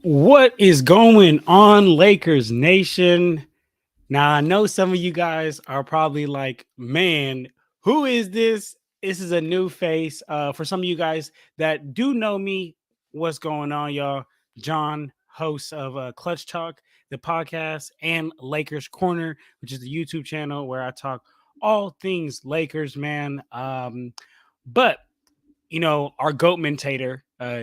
What is going on, Lakers Nation? Now, I know some of you guys are probably like, man, who is this? This is a new face. For some of you guys that do know me, what's going on, y'all? John, host of Clutch Talk, the podcast, and Lakers Corner, which is the YouTube channel where I talk all things Lakers, man. But our goat mentator,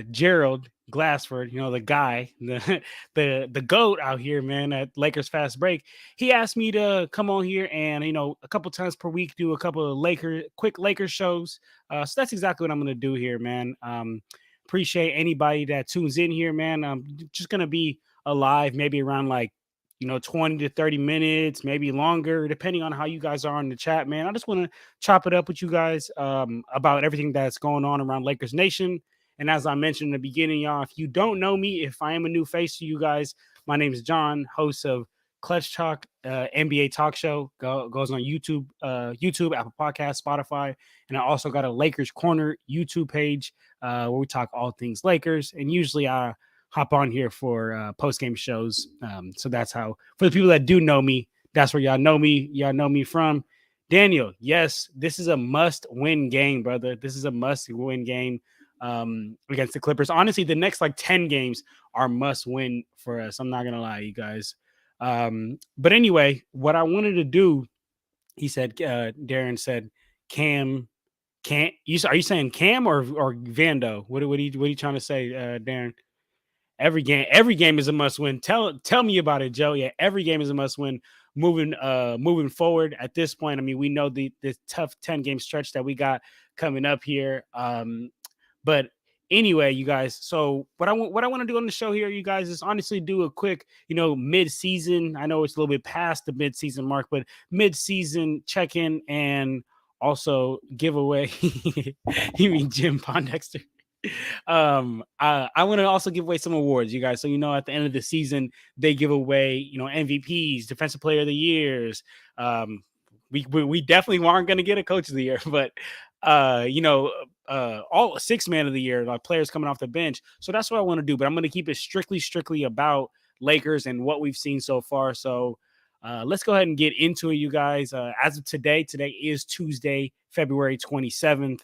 Gerald Glassford, the guy, the goat out here, man, at Lakers Fast Break. He asked me to come on here and a couple times per week do a couple of quick Lakers shows. So that's exactly what I'm gonna do here, man. Appreciate anybody that tunes in here, man. I'm just gonna be alive, maybe around like 20 to 30 minutes, maybe longer, depending on how you guys are in the chat, man. I just want to chop it up with you guys about everything that's going on around Lakers Nation. And as I mentioned in the beginning, y'all, if you don't know me, if I am a new face to you guys, my name is John, host of Clutch Talk, NBA talk show. Goes on YouTube, Apple Podcasts, Spotify, and I also got a Lakers Corner YouTube page where we talk all things Lakers. And usually I hop on here for post game shows. So that's how, for the people that do know me, that's where y'all know me. Y'all know me from. Daniel, yes, this is a must win game, brother. This is a must win game against the Clippers. Honestly, the next like 10 games are must win for us. I'm not going to lie, you guys. But anyway, what I wanted to do, he said, Darren said, Cam, can't you? Are you saying Cam or Vando? What are you trying to say, Darren? Every game is a must win. Tell me about it, Joe. Yeah, every game is a must win. Moving forward at this point. I mean, we know the tough 10 game stretch that we got coming up here. But anyway, you guys. So what I want to do on the show here, you guys, is honestly do a quick, mid season. I know it's a little bit past the mid season mark, but mid season check in and also give away. You mean Jim Pondexter? I want to also give away some awards, you guys. So at the end of the season, they give away MVPs, Defensive Player of the Years. We definitely aren't going to get a Coach of the Year, but all six man of the year, like players coming off the bench. So that's what I want to do. But I'm going to keep it strictly about Lakers and what we've seen so far. So let's go ahead and get into it, you guys. As of today is Tuesday, February 27th.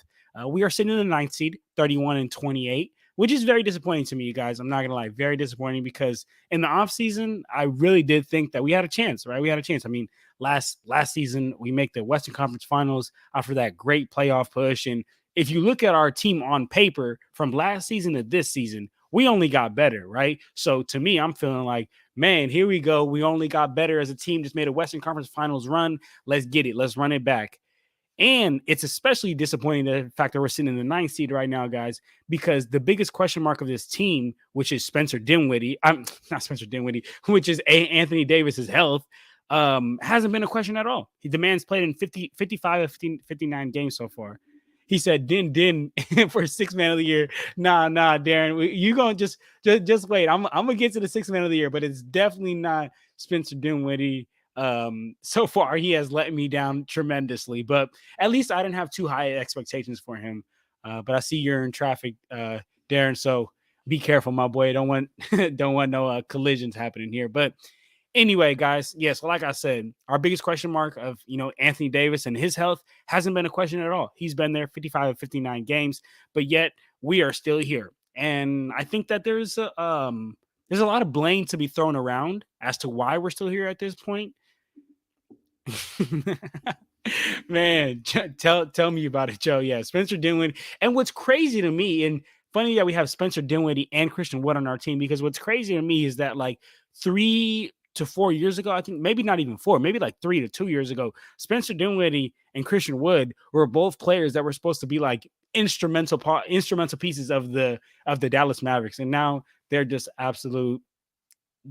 We are sitting in the ninth seed, 31-28, which is very disappointing to me, you guys. I'm not going to lie. Very disappointing because in the offseason, I really did think that we had a chance, right? We had a chance. I mean, last season, we make the Western Conference Finals after that great playoff push. And if you look at our team on paper from last season to this season, we only got better, right? So to me, I'm feeling like, man, here we go. We only got better as a team, just made a Western Conference Finals run. Let's get it. Let's run it back. And it's especially disappointing the fact that we're sitting in the ninth seed right now, guys, because the biggest question mark of this team, which is Spencer Dinwiddie, I'm not Spencer Dinwiddie, which is Anthony Davis's health, hasn't been a question at all. The man's played in 55 of 59 games so far. He said, Din for sixth man of the year. Nah, Darren, you gonna just wait. I'm gonna get to the sixth man of the year, but it's definitely not Spencer Dinwiddie. So far he has let me down tremendously, but at least I didn't have too high expectations for him. But I see you're in traffic, Darren, so be careful, my boy. Don't want no collisions happening here. But anyway, guys, yes, like I said, our biggest question mark of Anthony Davis and his health hasn't been a question at all. He's been there 55 of 59 games, but yet we are still here. And I think that there's a lot of blame to be thrown around as to why we're still here at this point. Man, tell me about it, Joe. Yeah, Spencer Dinwiddie. And what's crazy to me, and funny that we have Spencer Dinwiddie and Christian Wood on our team, because what's crazy to me is that like 3 to 4 years ago, I think maybe not even 4, maybe like 3 to 2 years ago, Spencer Dinwiddie and Christian Wood were both players that were supposed to be like instrumental pieces of the Dallas Mavericks, and now they're just absolute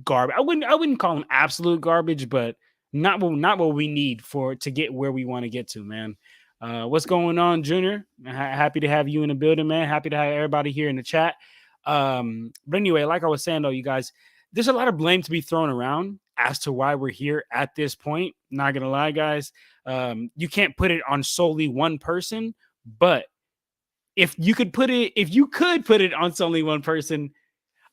garbage. I wouldn't call them absolute garbage, but not what we need to get where we want to get to, man. What's going on, Junior? Happy to have you in the building, man. Happy to have everybody here in the chat. But anyway, like I was saying, though, you guys, there's a lot of blame to be thrown around as to why we're here at this point. Not gonna lie, guys. You can't put it on solely one person, but if you could put it on solely one person,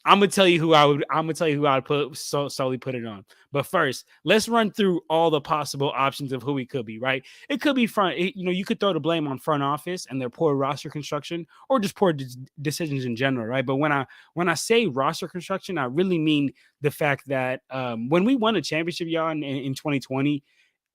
I'm gonna tell you who I would. I'm gonna tell you who I would solely put it on. But first, let's run through all the possible options of who he could be. Right? It could be you could throw the blame on front office and their poor roster construction, or just poor decisions in general. Right? But when I say roster construction, I really mean the fact that when we won a championship, y'all, in 2020,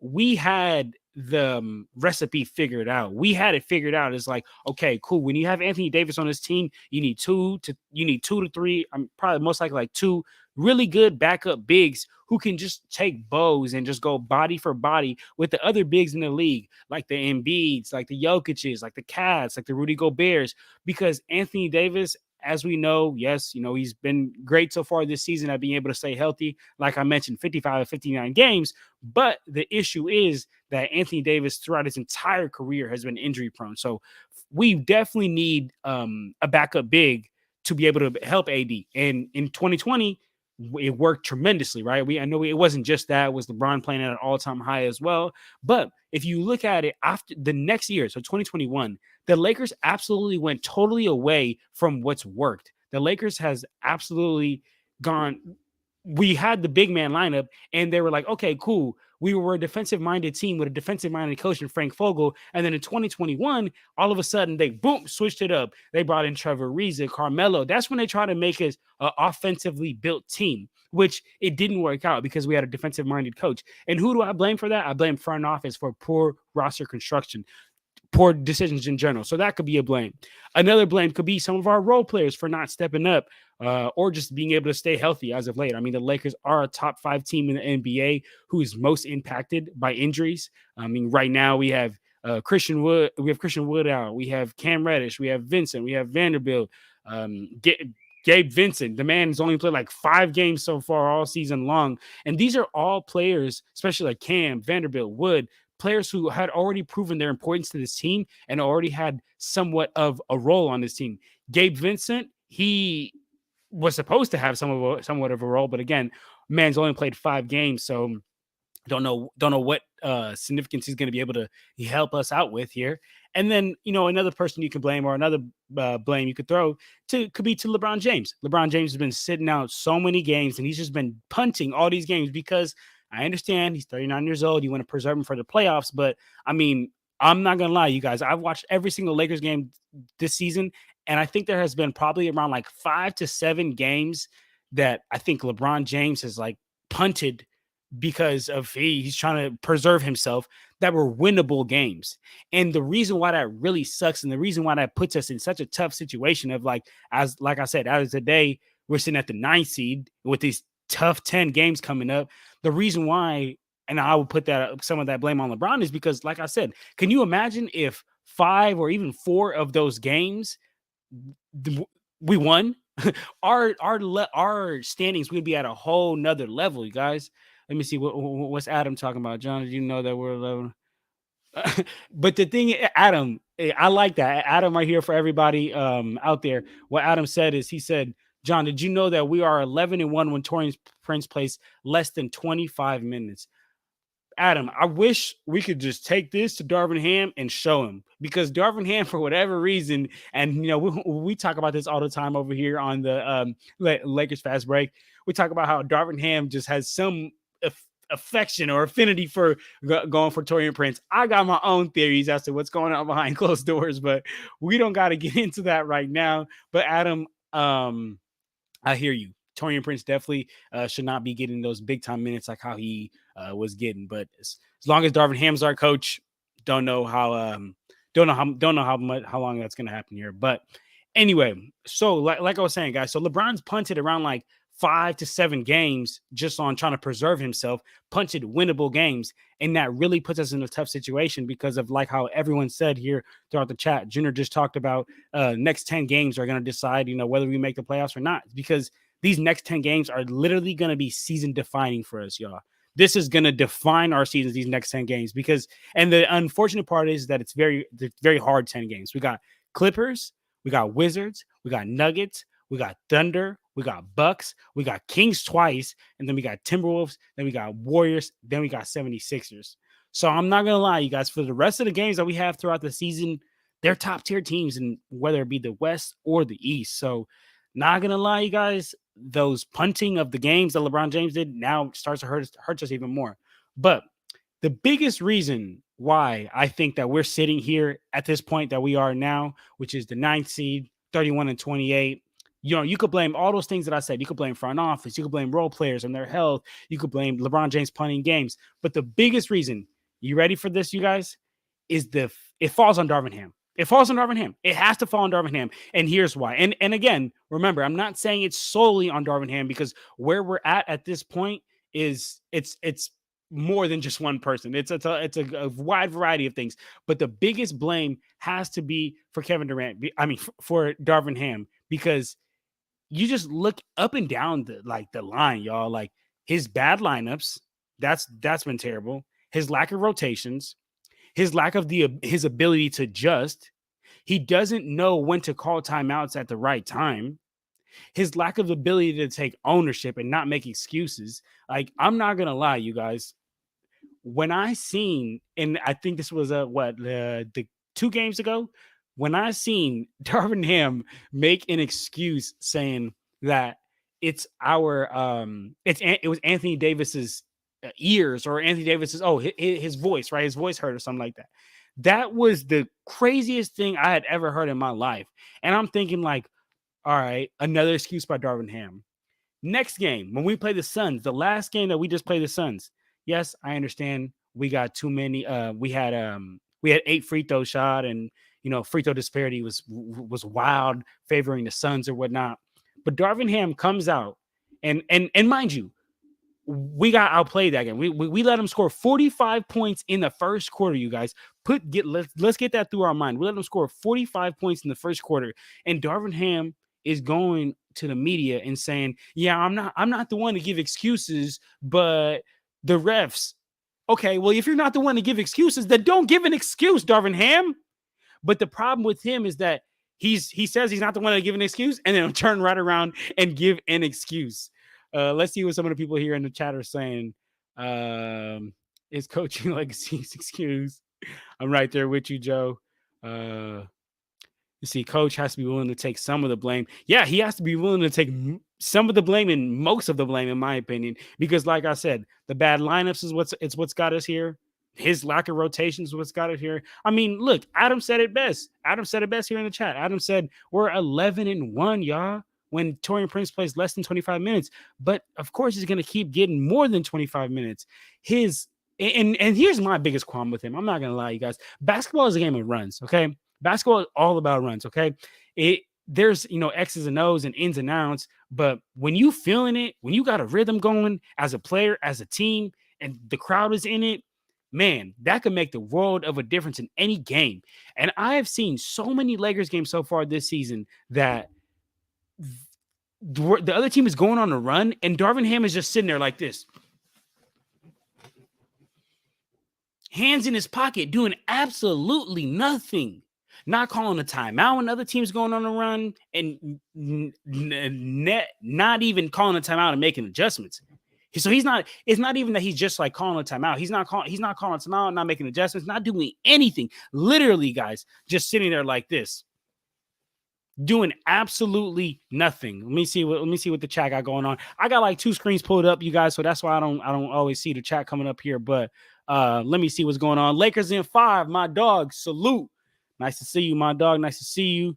we had the recipe figured out. We had it figured out. It's like, okay, cool. When you have Anthony Davis on this team, you need two to three. I'm probably most likely like two really good backup bigs who can just take bows and just go body for body with the other bigs in the league, like the Embiids, like the Jokic's, like the Cats, like the Rudy Gobert's, because Anthony Davis, as we know, yes, he's been great so far this season at being able to stay healthy. Like I mentioned, 55 of 59 games. But the issue is that Anthony Davis throughout his entire career has been injury prone. So we definitely need a backup big to be able to help AD. And in 2020, it worked tremendously, right? I know it wasn't just that. It was LeBron playing at an all-time high as well. But if you look at it after the next year, so 2021, the Lakers absolutely went totally away from what's worked. The Lakers has absolutely gone. We had the big man lineup, and they were like, okay, cool. We were a defensive minded team with a defensive minded coach in Frank Vogel. And then in 2021, all of a sudden they switched it up. They brought in Trevor Ariza, Carmelo. That's when they tried to make us an offensively built team, which it didn't work out because we had a defensive minded coach. And who do I blame for that? I blame front office for poor roster construction, poor decisions in general. So that could be a blame. Another blame could be some of our role players for not stepping up or just being able to stay healthy as of late. I mean, the Lakers are a top 5 team in the NBA who is most impacted by injuries. I mean, right now we have Christian Wood out. We have Cam Reddish. We have Vincent. We have Vanderbilt. Gabe Vincent, the man has only played like 5 games so far all season long. And these are all players, especially like Cam, Vanderbilt, Wood, players who had already proven their importance to this team and already had somewhat of a role on this team. Gabe Vincent, he was supposed to have somewhat of a role, but again, man's only played 5 games, so don't know what significance he's going to be able to help us out with here. And then another person you can blame, or another blame you could throw could be to LeBron James. LeBron James has been sitting out so many games, and he's just been punting all these games because I understand he's 39 years old. You want to preserve him for the playoffs, but I mean, I'm not gonna lie, you guys. I've watched every single Lakers game this season, and I think there has been probably around like 5 to 7 games that I think LeBron James has like punted because of he's trying to preserve himself, that were winnable games. And the reason why that really sucks, and the reason why that puts us in such a tough situation of like I said, as of today, we're sitting at the 9th seed with these tough 10 games coming up. The reason why, and I would put that some of that blame on LeBron, is because, like I said, can you imagine if 5 or even 4 of those games we won? our standings would be at a whole nother level, you guys. Let me see what's Adam talking about. John, did you know that we're 11? But the thing, Adam, I like that. Adam right here for everybody out there. What Adam said is, he said, John, did you know that we are 11-1 when Torian Prince plays less than 25 minutes? Adam, I wish we could just take this to Darvin Ham and show him, because Darvin Ham, for whatever reason, and we talk about this all the time over here on the Lakers Fast Break. We talk about how Darvin Ham just has some affection or affinity for going for Torian Prince. I got my own theories as to what's going on behind closed doors, but we don't got to get into that right now. But Adam, I hear you. Torian Prince definitely should not be getting those big time minutes like how he was getting. But as long as Darvin Ham's our coach, don't know how long that's going to happen here. But anyway, so like I was saying, guys, so LeBron's punted around like 5 to 7 games just on trying to preserve himself, punted winnable games. And that really puts us in a tough situation because of like how everyone said here throughout the chat. Junior just talked about next 10 games are going to decide, whether we make the playoffs or not, because these next 10 games are literally going to be season defining for us, y'all. This is going to define our seasons, these next 10 games, because, and the unfortunate part is that it's very hard 10 games. We got Clippers, we got Wizards, we got Nuggets, we got Thunder, we got Bucks, we got Kings twice, and then we got Timberwolves, then we got Warriors, then we got 76ers. So I'm not going to lie, you guys, for the rest of the games that we have throughout the season, they're top tier teams, and whether it be the West or the East. So Not gonna lie, you guys, those punting of the games that LeBron James did now starts to hurt us even more. But the biggest reason why I think that we're sitting here at this point that we are now, which is the ninth seed, 31 and 28. You could blame all those things that I said. You could blame front office, you could blame role players and their health, you could blame LeBron James punting games. But the biggest reason, you ready for this, you guys, is it falls on Darvin Ham. It falls on Darvin Ham. It has to fall on Darvin Ham. And here's why. And again, remember, I'm not saying it's solely on Darvin Ham, because where we're at this point is it's more than just one person. It's a wide variety of things. But the biggest blame has to be for Kevin Durant. For Darvin Ham, because you just look up and down the line, y'all. Like, his bad lineups, that's been terrible. His lack of rotations, his lack of his ability to adjust. He doesn't know when to call timeouts at the right time. His lack of ability to take ownership and not make excuses. Like, I'm not gonna lie, you guys. When I seen, and I think this was the 2 games ago, when I seen Darvin Ham make an excuse saying that it was Anthony Davis's ears, or Anthony Davis's his voice, right? His voice hurt or something like that. That was the craziest thing I had ever heard in my life. And I'm thinking, like, all right, another excuse by Darvin Ham. Next game, when we play the Suns, the last game that we just played the Suns. Yes, I understand we got too many. We had 8 free throw shot, and free throw disparity was wild, favoring the Suns or whatnot. But Darvin Ham comes out, and mind you, we got outplayed that game. We let him score 45 points in the first quarter, you guys. Let's get that through our mind. We let him score 45 points in the first quarter, and Darvin Ham is going to the media and saying, "Yeah, I'm not the one to give excuses, but the refs." Okay, well, if you're not the one to give excuses, then don't give an excuse, Darvin Ham. But the problem with him is that he says he's not the one to give an excuse, and then he'll turn right around and give an excuse. Let's see what some of the people here in the chat are saying. Is coaching legacy's excuse? I'm right there with you, Joe. You see, coach has to be willing to take some of the blame. Yeah, he has to be willing to take some of the blame and most of the blame, in my opinion, because, like I said, the bad lineups is what's got us here. His lack of rotations is what's got it here. I mean, look, Adam said it best. Adam said it best here in the chat. Adam said we're 11-1, y'all, when Taurean Prince plays less than 25 minutes. But of course, he's going to keep getting more than 25 minutes. And here's my biggest qualm with him. I'm not going to lie, you guys. Basketball is a game of runs, okay? Basketball is all about runs, okay? There's X's and O's and ins and outs, but when you feeling it, when you got a rhythm going as a player, as a team, and the crowd is in it, man, that could make the world of a difference in any game. And I have seen so many Lakers games so far this season that the other team is going on a run, and Darvin Ham is just sitting there like this, hands in his pocket, doing absolutely nothing. Not calling a timeout when other teams going on a run, and not even calling a timeout and making adjustments. So it's not even that he's just like calling a timeout. He's not calling a timeout, not making adjustments, not doing anything. Literally, guys, just sitting there like this, doing absolutely nothing. Let me see what the chat got going on. I got like 2 screens pulled up, you guys, so that's why I don't always see the chat coming up here. But let me see what's going on. Lakers in 5, my dog. Salute. Nice to see you, my dog. Nice to see you.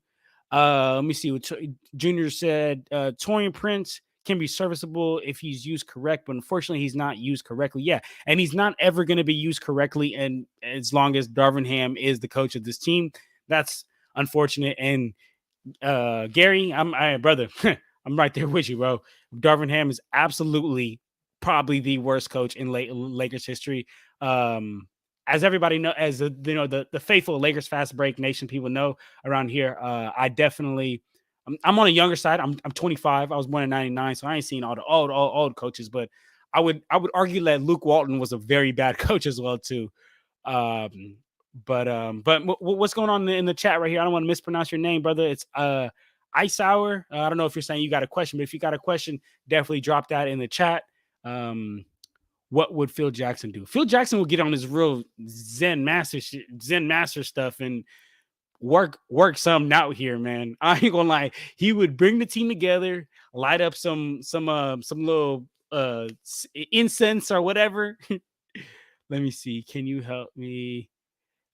Let me see what Junior said. Taurean Prince can be serviceable if he's used correct, but unfortunately he's not used correctly. Yeah, and he's not ever going to be used correctly, and as long as Darvin Ham is the coach of this team, that's unfortunate. And Gary, brother, I'm right there with you, bro. Darvin Ham is absolutely probably the worst coach in Lakers history. As everybody know, as the faithful Lakers Fast Break Nation people know around here, I definitely, I'm on a younger side. I'm 25. I was born in '99, so I ain't seen all the old coaches. But I would argue that Luke Walton was a very bad coach as well too. But what's going on in the chat right here? I don't want to mispronounce your name, brother. It's Ice Hour. I don't know if you're saying you got a question, but if you got a question, definitely drop that in the chat. What would Phil Jackson do? Phil Jackson will get on his real Zen master stuff and work something out here, man. I ain't gonna lie. He would bring the team together, light up some little incense or whatever. Let me see. Can you help me?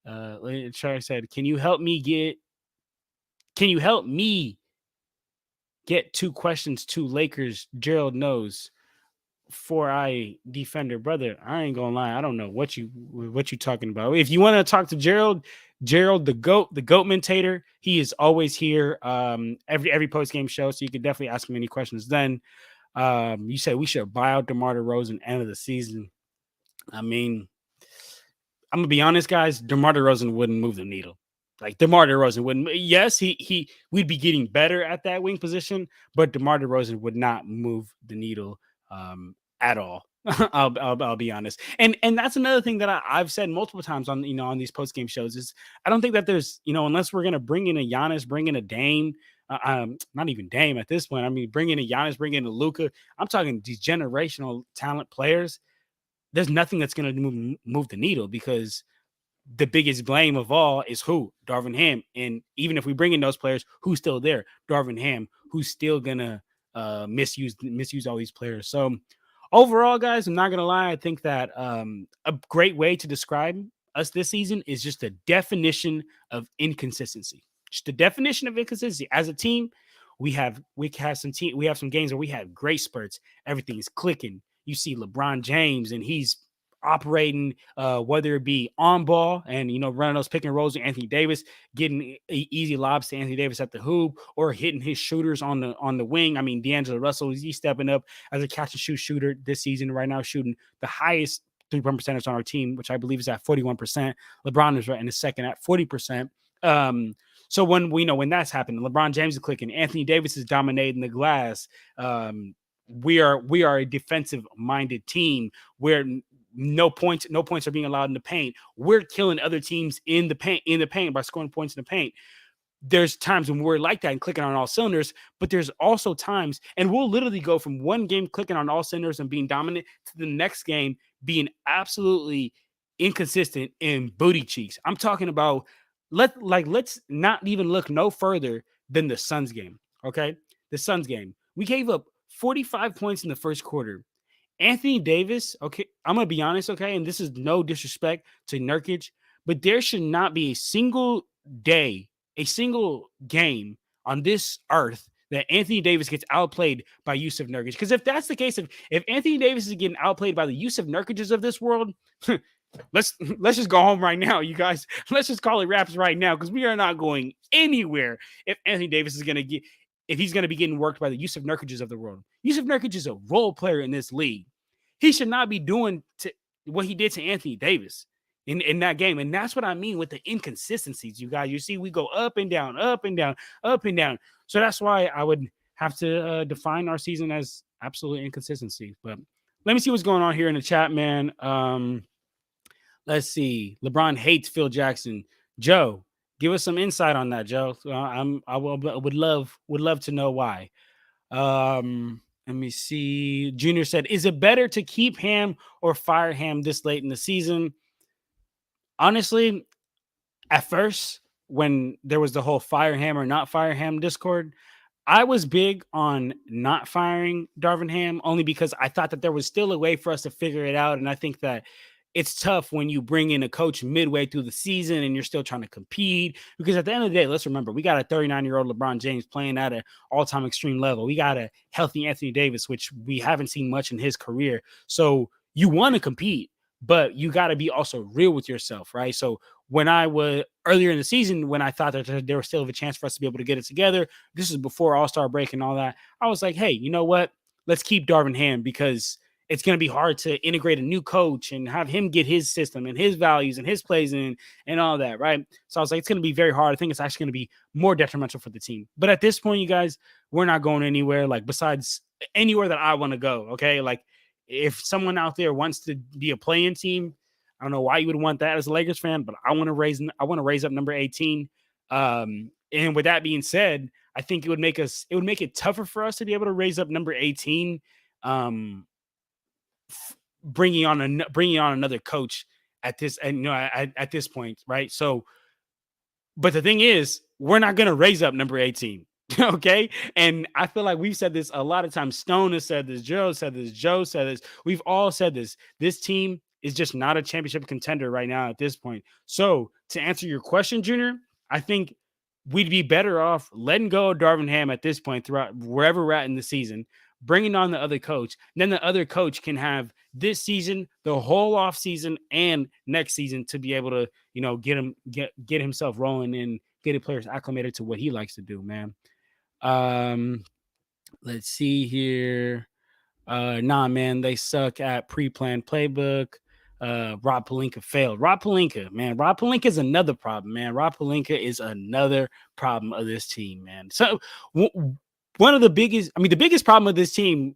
Charlie said, can you help me get two questions to Lakers? Gerald knows. For I defender, brother, I ain't gonna lie. I don't know what you talking about. If you want to talk to Gerald the goat mentator, he is always here. Every post game show, so you can definitely ask him any questions. Then, you said we should buy out DeMar DeRozan end of the season. I mean, I'm gonna be honest, guys. DeMar DeRozan wouldn't move the needle. Like DeMar DeRozan wouldn't. Yes, we'd be getting better at that wing position, but DeMar DeRozan would not move the needle at all. I'll be honest, and that's another thing that I've said multiple times on on these post game shows is I don't think that there's unless we're gonna bring in a Giannis, bring in a Dame, not even Dame at this point. I mean, bring in a Giannis, bring in a Luka. I'm talking these generational talent players. There's nothing that's gonna move the needle because the biggest blame of all is who? Darvin Ham. And even if we bring in those players, who's still there? Darvin Ham, who's still gonna misuse all these players. So overall, guys, I'm not gonna lie. I think that a great way to describe us this season is just a definition of inconsistency. Just the definition of inconsistency. As a team, we have some games where we have great spurts. Everything's clicking. You see LeBron James, and he's operating, whether it be on ball and running those pick and rolls with Anthony Davis, getting easy lobs to Anthony Davis at the hoop, or hitting his shooters on the wing. I mean, D'Angelo Russell, he's stepping up as a catch and shoot shooter this season. Right now, shooting the highest 3-point percentage on our team, which I believe is at 41%. LeBron is right in the second at 40%. So when that's happening, LeBron James is clicking, Anthony Davis is dominating the glass. We are a defensive minded team where no points are being allowed in the paint. We're killing other teams in the paint by scoring points in the paint. There's times when we're like that and clicking on all cylinders, but there's also times, and we'll literally go from one game clicking on all cylinders and being dominant to the next game being absolutely inconsistent in booty cheeks. I'm talking about let's not even look no further than the Suns game. Okay, the Suns game. We gave up 45 points in the first quarter. Anthony Davis, okay, I'm gonna be honest, okay, and this is no disrespect to Nurkic, but there should not be a single day, a single game on this earth that Anthony Davis gets outplayed by Yusuf Nurkic. Because if that's the case, if Anthony Davis is getting outplayed by the Yusuf Nurkic's of this world, let's just go home right now, you guys. Let's just call it wraps right now because we are not going anywhere if Anthony Davis is gonna get if he's going to be getting worked by the Yusuf Nurkic's of the world. Yusuf Nurkic is a role player in this league. He should not be doing what he did to Anthony Davis in that game. And that's what I mean with the inconsistencies, you guys. You see, we go up and down, up and down, up and down. So that's why I would have to define our season as absolute inconsistency. But let me see what's going on here in the chat, man. Let's see. LeBron hates Phil Jackson. Joe, give us some insight on that, Joe. Would love to know why. Let me see. Junior said, "Is it better to keep Ham or fire Ham this late in the season?" Honestly, at first, when there was the whole fire Ham or not fire Ham Discord, I was big on not firing Darvin Ham only because I thought that there was still a way for us to figure it out, and I think that it's tough when you bring in a coach midway through the season and you're still trying to compete. Because at the end of the day, let's remember, we got a 39-year-old LeBron James playing at an all-time extreme level. We got a healthy Anthony Davis, which we haven't seen much in his career. So you want to compete, but you got to be also real with yourself, right? So when I was earlier in the season, when I thought that there was still a chance for us to be able to get it together, this is before All-Star break and all that, I was like, hey, you know what? Let's keep Darvin Ham because it's going to be hard to integrate a new coach and have him get his system and his values and his plays and all that, right? So I was like, it's going to be very hard. I think it's actually going to be more detrimental for the team. But at this point, you guys, we're not going anywhere, like besides anywhere that I want to go, okay? Like if someone out there wants to be a play-in team, I don't know why you would want that as a Lakers fan, but I want to raise up number 18. And with that being said, I think it would make it tougher for us to be able to raise up number 18. Bringing on another coach at this, and at this point, right? So But the thing is, we're not going to raise up number 18. Okay. And I feel like we've said this a lot of times. Stone has said this, Gerald said this, Joe said this. We've all said this. This team is just not a championship contender right now at this point. So to answer your question, Junior, I think we'd be better off letting go of Darvin Ham at this point throughout wherever we're at in the season, bringing on the other coach. Then the other coach can have this season, the whole off season, and next season to be able to, get himself rolling and get the players acclimated to what he likes to do, man. Um, let's see here. Nah, man, they suck at pre-planned playbook. Rob Pelinka failed. Rob Pelinka, man. Rob Pelinka is another problem, man. Rob Pelinka is another problem of this team, man. So one of the biggest, the biggest problem of this team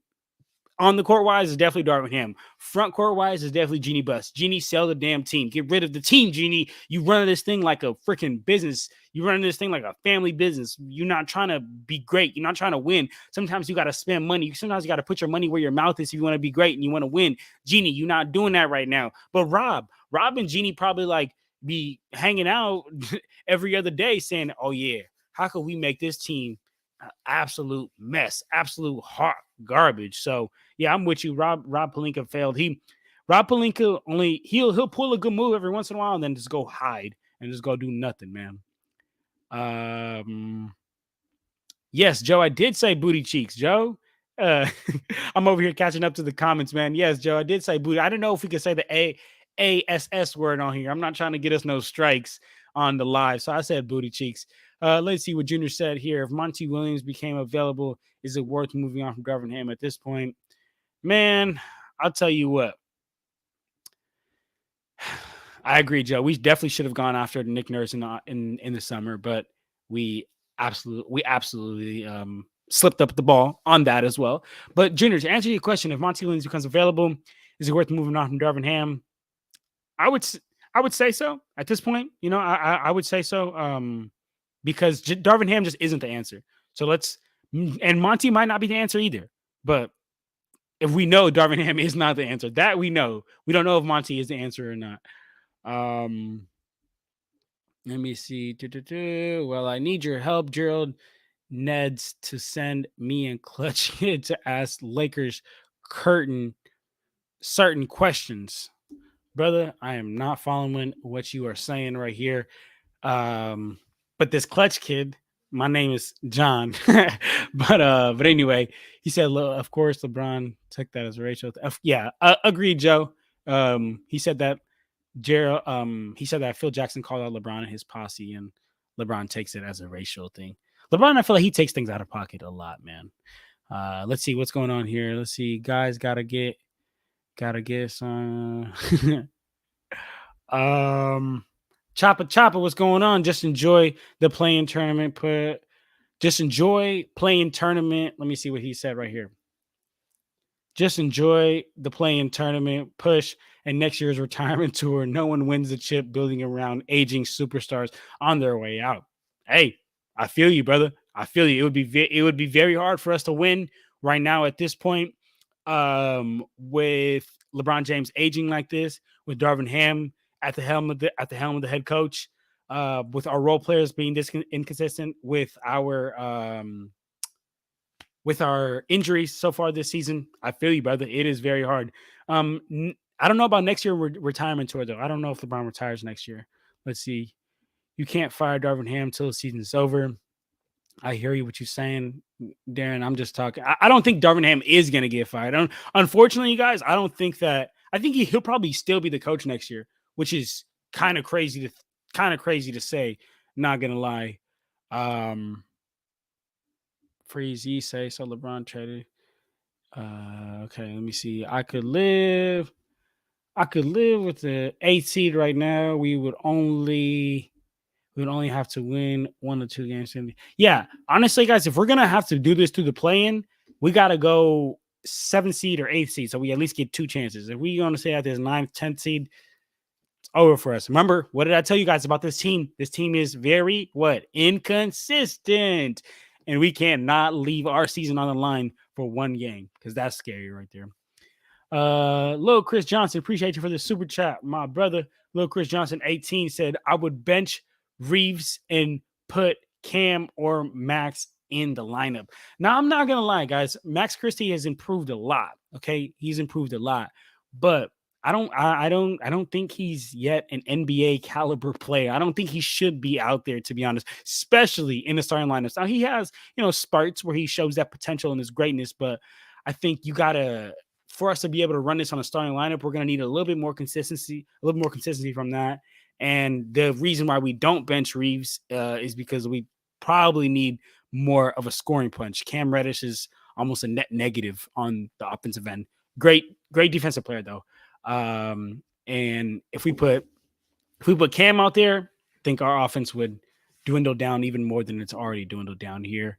on the court wise is definitely Darvin Ham. Front court wise is definitely Jeannie Buss. Jeannie, sell the damn team. Get rid of the team, Jeannie. You run this thing like a freaking business. You run this thing like a family business. You're not trying to be great. You're not trying to win. Sometimes you got to spend money. Sometimes you got to put your money where your mouth is if you want to be great and you want to win. Jeannie, you're not doing that right now. But Rob and Jeannie probably like be hanging out every other day saying, oh yeah, how could we make this team absolute mess, absolute hot garbage? So yeah, I'm with you. Rob Pelinka failed. Rob Pelinka he'll pull a good move every once in a while and then just go hide and just go do nothing, man. Yes, Joe, I did say booty cheeks, Joe. I'm over here catching up to the comments, man. Yes, Joe, I did say booty. I don't know if we could say the ASS word on here. I'm not trying to get us no strikes on the live, so I said booty cheeks. Let's see what Junior said here. If Monty Williams became available, is it worth moving on from Darvin Ham at this point? Man, I'll tell you what. I agree, Joe. We definitely should have gone after Nick Nurse in the summer, but we absolutely slipped up the ball on that as well. But Junior, to answer your question, if Monty Williams becomes available, is it worth moving on from Darvin Ham? I would say so at this point. I would say so because Darvin Ham just isn't the answer. So and Monty might not be the answer either. But if we know Darvin Ham is not the answer, that we know. We don't know if Monty is the answer or not. Let me see. Well, I need your help, Gerald Neds, to send me and Clutch Kid to ask Lakers certain questions. Brother, I am not following what you are saying right here. But this Clutch Kid, my name is John. but anyway, he said, of course, LeBron took that as a racial. Yeah, agreed, Joe. He said that Gerald. He said that Phil Jackson called out LeBron and his posse, and LeBron takes it as a racial thing. LeBron, I feel like he takes things out of pocket a lot, man. Let's see what's going on here. Let's see, guys. Gotta get some. Chopper, what's going on? Just enjoy the playing tournament. Just enjoy playing tournament. Let me see what he said right here. Just enjoy the playing tournament push and next year's retirement tour. No one wins the chip building around aging superstars on their way out. Hey, I feel you, brother. I feel you. It would be very hard for us to win right now at this point. With LeBron James aging like this, with Darvin Ham at the helm of the head coach, with our role players being this inconsistent, with our injuries so far this season. I feel you, brother. It is very hard. I don't know about next year retirement tour though. I don't know if LeBron retires next year. Let's see. You can't fire Darvin Ham until the season's over. I hear you what you're saying, Darren. I'm just talking. I don't think Darvin Ham is going to get fired. Unfortunately, you guys, I don't think that. I think he'll probably still be the coach next year, which is kind of crazy to say. Not gonna lie. Freezy say so. LeBron traded. Okay, let me see. I could live with the 8th seed right now. We would only have to win 1 or 2 games. Yeah, honestly, guys, if we're gonna have to do this through the play-in, we gotta go 7th seed or 8th seed, so we at least get 2 chances. If we're gonna say that there's 9th, 10th seed, it's over for us. Remember, what did I tell you guys about this team? This team is very inconsistent, and we cannot leave our season on the line for 1 game because that's scary right there. Lil Chris Johnson, appreciate you for the super chat, my brother. Lil Chris Johnson 18 said, I would bench Reeves and put Cam or Max in the lineup. Now, I'm not gonna lie, guys. Max Christie has improved a lot. Okay, he's improved a lot, but I don't think he's yet an NBA caliber player. I don't think he should be out there, to be honest, especially in the starting lineups. Now he has, spurts where he shows that potential and his greatness, but I think you gotta for us to be able to run this on a starting lineup, we're gonna need a little bit more consistency, from that. And the reason why we don't bench Reeves is because we probably need more of a scoring punch. Cam Reddish is almost a net negative on the offensive end. Great defensive player though. And if we put Cam out there, I think our offense would dwindle down even more than it's already dwindled down here.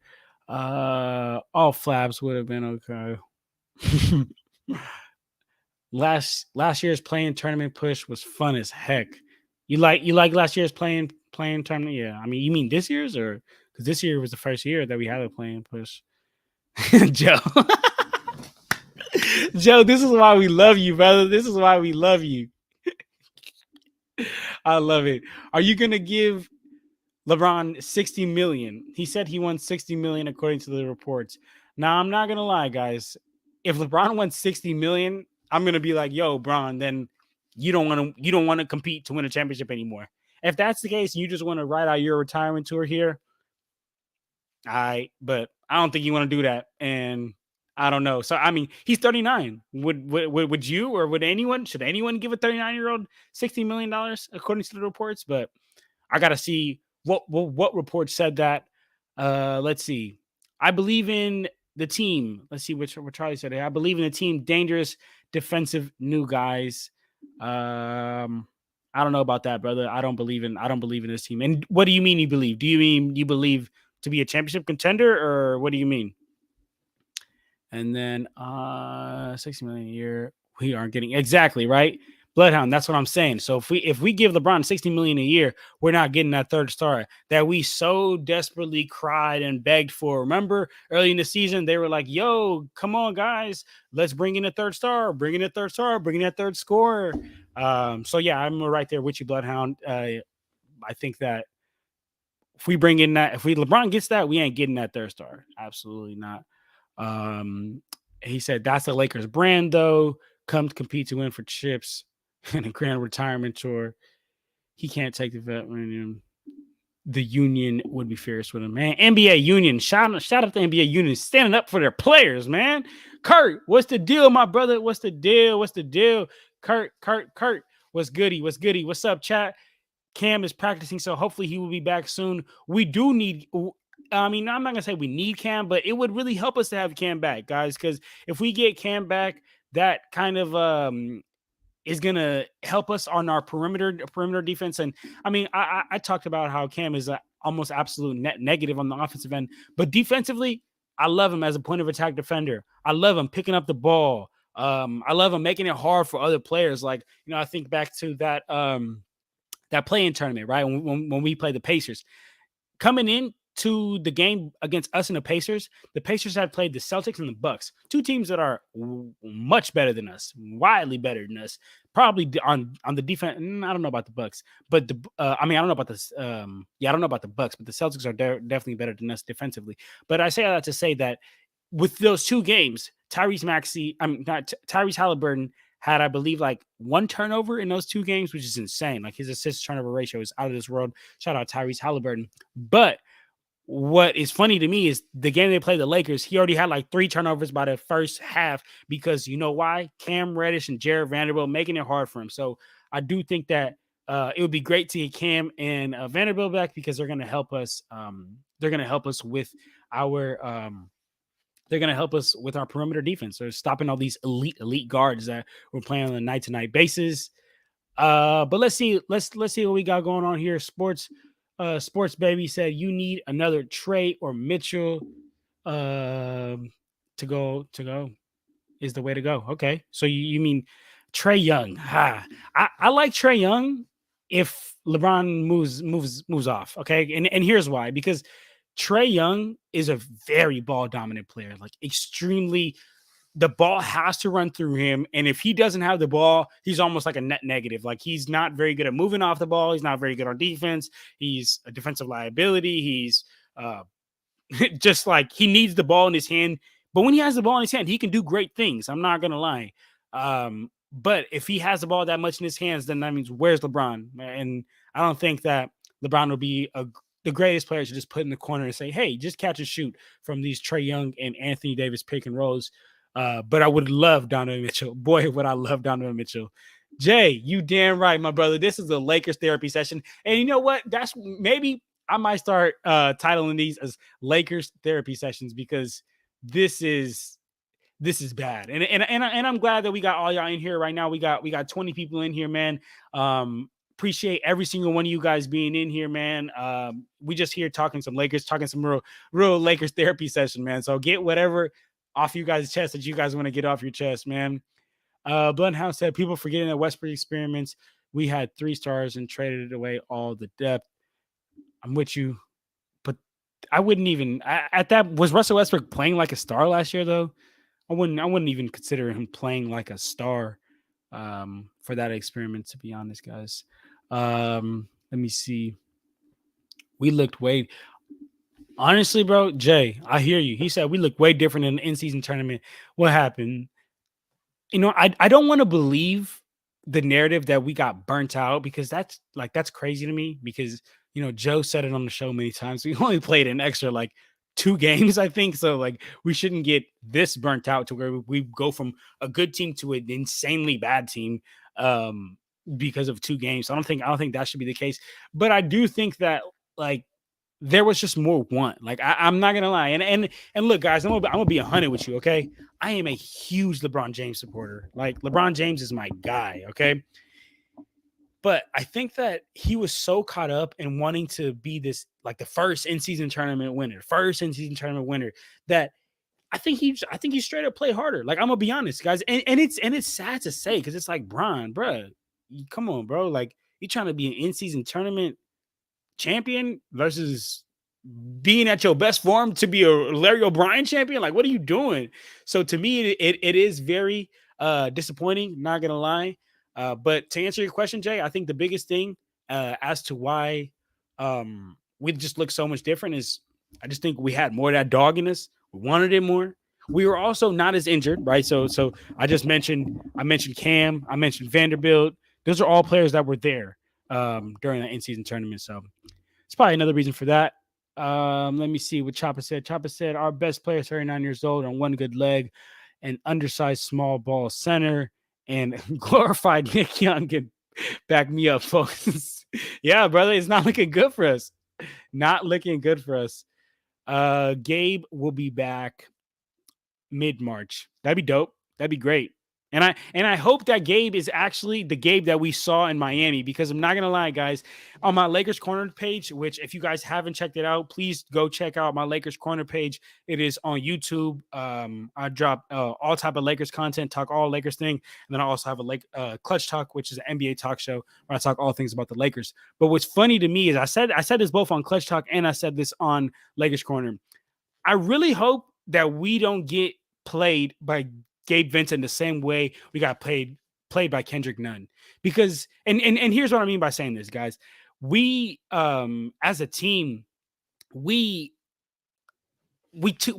All flaps would have been okay. last year's playing tournament push was fun as heck. You like last year's playing tournament? Yeah. I mean, you mean this year's, or because this year was the first year that we had a playing push? Joe. Joe, this is why we love you, brother. This is why we love you. I love it. Are you gonna give LeBron 60 million? He said he won 60 million according to the reports. Now, I'm not gonna lie, guys. If LeBron won 60 million, I'm gonna be like, yo, Bron, then you don't want to compete to win a championship anymore. If that's the case, you just want to ride out your retirement tour here. But I don't think you want to do that. And I don't know. So I mean, he's 39. Would you, or should anyone give a 39-year-old $60 million according to the reports? But I gotta see what report said that. Let's see. I believe in the team. Let's see what Charlie said. I believe in the team. Dangerous defensive new guys. I don't know about that, brother. I don't believe in this team. And what do you mean you believe? Do you mean you believe to be a championship contender, or what do you mean? And then 60 million a year, we aren't getting exactly right. Bloodhound, that's what I'm saying. So if we give LeBron 60 million a year, we're not getting that third star that we so desperately cried and begged for. Remember early in the season, they were like, yo, come on, guys, let's bring in a third star, bring in a third star, bring in that third scorer. So yeah, I'm right there with you, Bloodhound. I think that if LeBron gets that, we ain't getting that third star. Absolutely not. He said that's the Lakers brand, though. Come to compete to win for chips and a grand retirement tour. He can't take the vet when the union would be fierce with him, man. NBA union, shout out to NBA union standing up for their players, man. Kurt, what's the deal, my brother? What's the deal? Kurt, what's goody? What's up, chat? Cam is practicing, so hopefully he will be back soon. We do need. I mean, I'm not gonna say we need Cam, but it would really help us to have Cam back, guys. Because if we get Cam back, that kind of is gonna help us on our perimeter defense. And I mean, I talked about how Cam is almost absolute net negative on the offensive end, but defensively, I love him as a point of attack defender. I love him picking up the ball. I love him making it hard for other players. Like, I think back to that that play-in tournament, right? When we play the Pacers, coming in to the game against us and the Pacers had played the Celtics and the Bucks, two teams that are much better than us, widely better than us. Probably on the defense. I don't know about the Bucks, but I don't know about this. I don't know about the Bucks, but the Celtics are definitely better than us defensively. But I say that to say that with those two games, Tyrese Halliburton had, I believe, like one turnover in those two games, which is insane. Like, his assist turnover ratio is out of this world. Shout out Tyrese Halliburton. But what is funny to me is the game they played the Lakers, he already had like 3 turnovers by the first half, because you know why? Cam Reddish and Jared Vanderbilt making it hard for him. So I do think that it would be great to get Cam and Vanderbilt back, because they're going to help us. They're going to help us with our they're going to help us with our perimeter defense. They're stopping all these elite guards that we're playing on a night-to-night basis. But let's see what we got going on here. Sports Baby said you need another Trey or Mitchell to go is the way to go. Okay, so you mean Trey Young? I like Trey Young if LeBron moves off. Okay, and here's why: because Trey Young is a very ball dominant player, like extremely the ball has to run through him. And if he doesn't have the ball, he's almost like a net negative. Like he's not very good at moving off the ball. He's not very good on defense. He's a defensive liability. He's uh, just like he needs the ball in his hand. But when he has the ball in his hand, he can do great things. I'm not gonna lie. But if he has the ball that much in his hands, then that means where's LeBron? And I don't think that LeBron will be the greatest player to just put in the corner and say, "Hey, just catch and shoot from these Trae Young and Anthony Davis pick and rolls." But I would love Donovan Mitchell. Boy, would I love Donovan Mitchell. Jay, you damn right, my brother. This is a Lakers therapy session, and you know what? That's maybe I might start titling these as Lakers therapy sessions because this is bad. And I'm glad that we got all y'all in here right now. We got 20 people in here, man. Appreciate every single one of you guys being in here, man. We just here talking some Lakers, talking some real Lakers therapy session, man. So get whatever off you guys' chest that you guys want to get off your chest, man. Bloodhound said people forgetting that Westbrook experiments, we had 3 stars and traded away all the depth. I'm with you, but I wouldn't even at that. Was Russell Westbrook playing like a star last year though? I wouldn't even consider him playing like a star for that experiment, to be honest, guys. Let me see. We looked way honestly, bro. Jay, I hear you. He said we look way different in the in-season tournament. What happened? I don't want to believe the narrative that we got burnt out because that's crazy to me because Joe said it on the show many times. We only played an extra like 2 games, I think. So like we shouldn't get this burnt out to where we go from a good team to an insanely bad team because of 2 games. I don't think that should be the case. But I do think that like there was just more want. Like I'm not gonna lie, and look, guys, I'm gonna be 100 with you. Okay, I am a huge LeBron James supporter. Like LeBron James is my guy. Okay, but I think that he was so caught up in wanting to be this like the first in-season tournament winner, that I think he straight up play harder. Like I'm gonna be honest, guys, and it's sad to say because it's like Bron, bro, come on, bro, like you trying to be an in-season tournament champion versus being at your best form to be a Larry O'Brien champion. Like, what are you doing? So to me, it is very disappointing, not gonna lie. But to answer your question, Jay, I think the biggest thing as to why we just look so much different is I just think we had more of that dog in us. We wanted it more. We were also not as injured, right? So I mentioned Cam, I mentioned Vanderbilt. Those are all players that were there during the in-season tournament. So it's probably another reason for that. Let me see what Chopper said. Chopper said our best player is 39 years old on one good leg, an undersized small ball center, and glorified Nick Young can back me up, folks. Yeah, brother, it's not looking good for us. Not looking good for us. Gabe will be back mid-March. That'd be dope. That'd be great. And I hope that Gabe is actually the Gabe that we saw in Miami, because I'm not gonna lie, guys, on my Lakers Corner page, which if you guys haven't checked it out, please go check out my Lakers Corner page. It is on YouTube. I drop all type of Lakers content, talk all Lakers thing, and then I also have a Clutch Talk, which is an NBA talk show where I talk all things about the Lakers. But what's funny to me is I said this both on Clutch Talk and I said this on Lakers Corner. I really hope that we don't get played by Gabe Vincent the same way we got played by Kendrick Nunn. Because and here's what I mean by saying this, guys. We as a team, we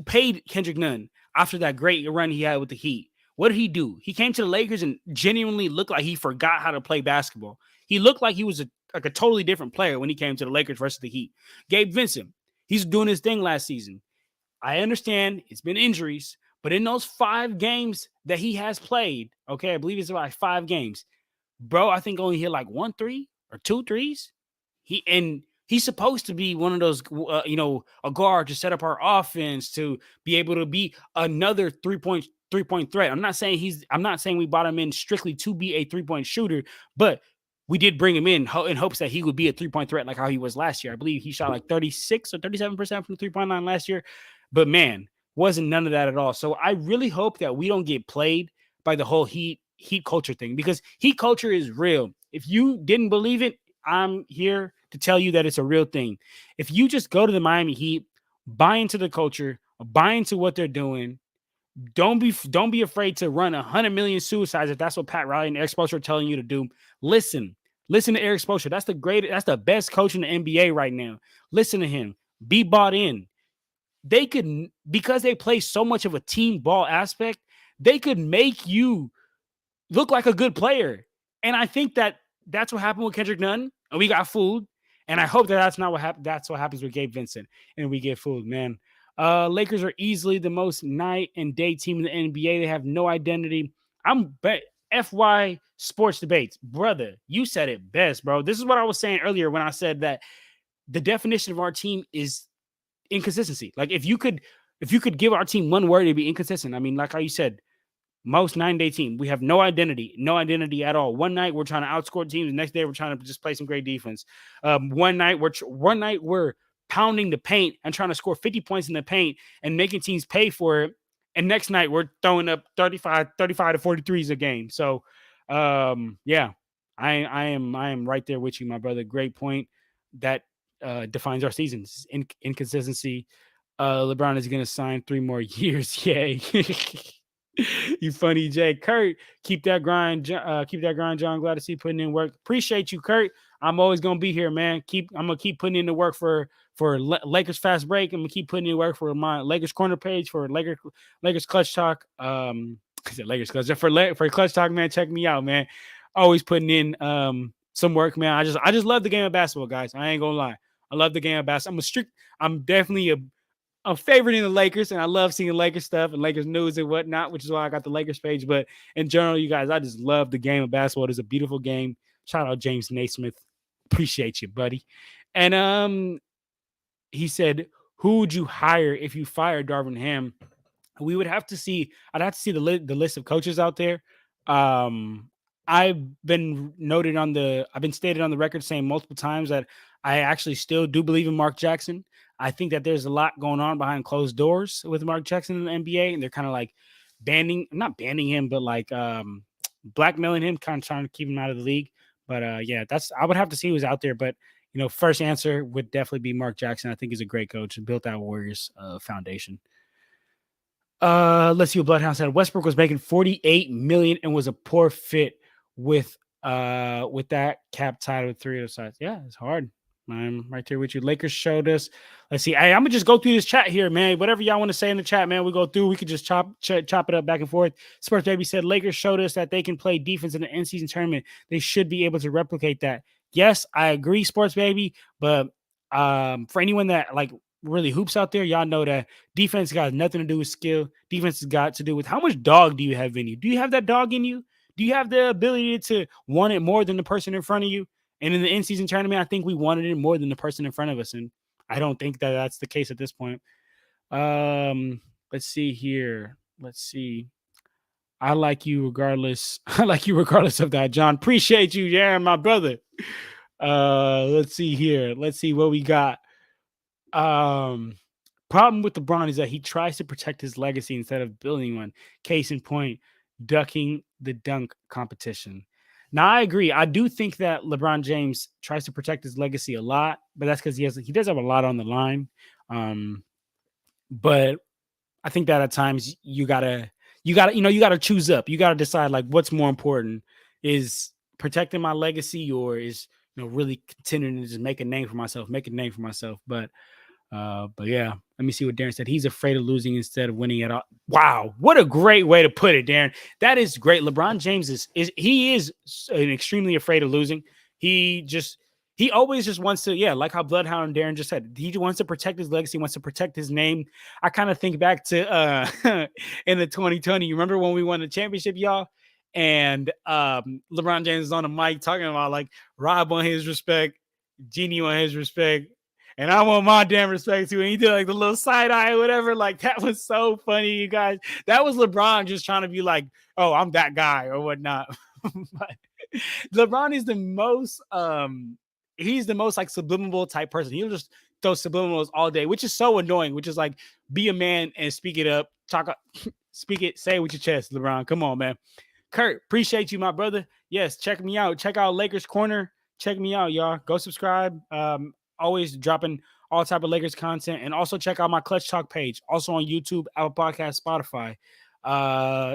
paid Kendrick Nunn after that great run he had with the Heat. What did he do? He came to the Lakers and genuinely looked like he forgot how to play basketball. He looked like he was a totally different player when he came to the Lakers versus the Heat. Gabe Vincent, he's doing his thing last season. I understand it's been injuries, but in those 5 games that he has played, okay, I believe it's about 5 games, bro, I think only hit like 1 3 or 2 threes. He's supposed to be one of those, a guard to set up our offense to be able to be another three-point threat. I'm not saying we brought him in strictly to be a 3-point shooter, but we did bring him in hopes that he would be a 3-point threat like how he was last year. I believe he shot like 36 or 37% from the 3-point line last year. But man, wasn't none of that at all. So I really hope that we don't get played by the whole heat culture thing, because heat culture is real. If you didn't believe it, I'm here to tell you that it's a real thing. If you just go to the Miami Heat, buy into the culture, buy into what they're doing, don't be afraid to run 100 million suicides if that's what Pat Riley and Eric Spoelstra are telling you to do. Listen, listen to Eric Spoelstra. That's the best coach in the NBA right now. Listen to him. Be bought in. They could, because they play so much of a team ball aspect, they could make you look like a good player. And I think that's what happened with Kendrick Nunn, and we got fooled. And I hope that's not what happened. That's what happens with Gabe Vincent, and we get fooled, man. Lakers are easily the most night and day team in the NBA. They have no identity. FY sports debates, brother. You said it best, bro. This is what I was saying earlier when I said that the definition of our team is inconsistency. Like if you could give our team one word, it'd be inconsistent. I mean, like how you said, most 9-day team. We have no identity at all. One night we're trying to outscore teams. The next day we're trying to just play some great defense. One night we're pounding the paint and trying to score 50 points in the paint and making teams pay for it. And next night we're throwing up 35 to 43s a game. So, yeah, I am right there with you, my brother. Great point. That defines our seasons. Inconsistency. LeBron is going to sign 3 more years. Yay. You funny, Jay. Kurt, keep that grind. Keep that grind, John. Glad to see you putting in work. Appreciate you, Kurt. I'm always gonna be here, man. I'm gonna keep putting in the work for Lakers Fast Break. I'm gonna keep putting in work for my Lakers Corner page for Lakers Clutch Talk. I said Lakers Clutch for Clutch Talk, man. Check me out, man. Always putting in some work, man. I just love the game of basketball, guys. I ain't gonna lie. I love the game of basketball. I'm definitely a favorite in the Lakers, and I love seeing Lakers stuff and Lakers news and whatnot, which is why I got the Lakers page. But in general, you guys, I just love the game of basketball. It's a beautiful game. Shout out James Naismith. Appreciate you, buddy. And he said, who would you hire if you fired Darvin Ham? We would have to see. I'd have to see the list of coaches out there. I've been stated on the record saying multiple times that I actually still do believe in Mark Jackson. I think that there's a lot going on behind closed doors with Mark Jackson in the NBA, and they're kind of like not banning him, but like blackmailing him, kind of trying to keep him out of the league. But yeah, I would have to see who's out there. But first answer would definitely be Mark Jackson. I think he's a great coach and built that Warriors foundation. Let's see what Bloodhound said. Westbrook was making $48 million and was a poor fit with that cap tied with 3 other sides. Yeah, it's hard. I'm right there with you. Lakers showed us. Let's see. Hey, I'm gonna just go through this chat here, man. Whatever y'all want to say in the chat, man, we go through. We could just chop it up back and forth. Sports Baby said Lakers showed us that they can play defense in the in-season tournament. They should be able to replicate that. Yes, I agree, Sports Baby. But for anyone that like really hoops out there, y'all know that defense got nothing to do with skill. Defense has got to do with how much dog do you have in you. Do you have that dog in you? Do you have the ability to want it more than the person in front of you? And in the in-season tournament, I think we wanted it more than the person in front of us. And I don't think that that's the case at this point. Let's see here. Let's see. I like you regardless. I like you regardless of that, John. Appreciate you, yeah, my brother. Let's see here. Let's see what we got. Problem with LeBron is that he tries to protect his legacy instead of building one. Case in point, ducking the dunk competition. Now, I agree. I do think that LeBron James tries to protect his legacy a lot, but that's because he does have a lot on the line. But I think that at times you gotta choose up. You gotta decide like what's more important: is protecting my legacy or is really continuing to just make a name for myself. But yeah, let me see what Darren said. He's afraid of losing instead of winning at all. Wow, what a great way to put it, Darren. That is great. LeBron James is extremely afraid of losing. He always just wants to, yeah, like how Bloodhound Darren just said, he wants to protect his legacy, wants to protect his name. I kind of think back to in the 2020. You remember when we won the championship, y'all? And LeBron James is on the mic talking about like Rob won his respect, Genie won his respect, and I want my damn respect too. And he did like the little side eye or whatever. Like that was so funny, you guys. That was LeBron just trying to be like, oh, I'm that guy or whatnot. But LeBron is the most he's the most like subliminal type person. He'll just throw subliminals all day, which is so annoying, which is like be a man and speak it up, speak it, say it with your chest, LeBron. Come on, man. Kurt, appreciate you, my brother. Yes, check me out. Check out Lakers Corner. Check me out, y'all. Go subscribe. Always dropping all type of Lakers content, and also check out my Clutch Talk page, also on YouTube, Apple Podcast, Spotify.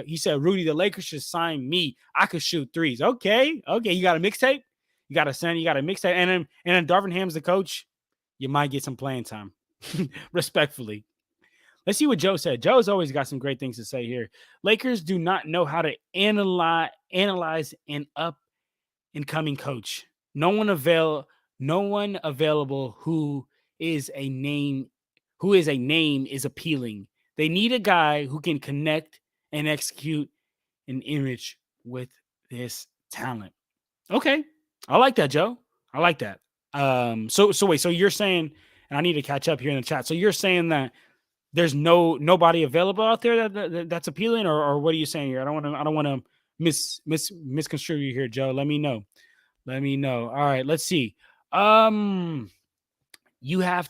He said, Rudy, the Lakers should sign me. I could shoot threes. Okay. You got a mixtape? You got a mixtape. And then Darvin Ham's the coach. You might get some playing time. Respectfully. Let's see what Joe said. Joe's always got some great things to say here. Lakers do not know how to analyze an up and coming coach. No one available who is a name is appealing. They need a guy who can connect and execute an image with this talent. Okay. I like that, Joe. I like that. So wait, so you're saying, and I need to catch up here in the chat. So you're saying that there's nobody available out there that's appealing, or what are you saying here? I don't want to misconstrue you here, Joe. Let me know. All right, let's see. You have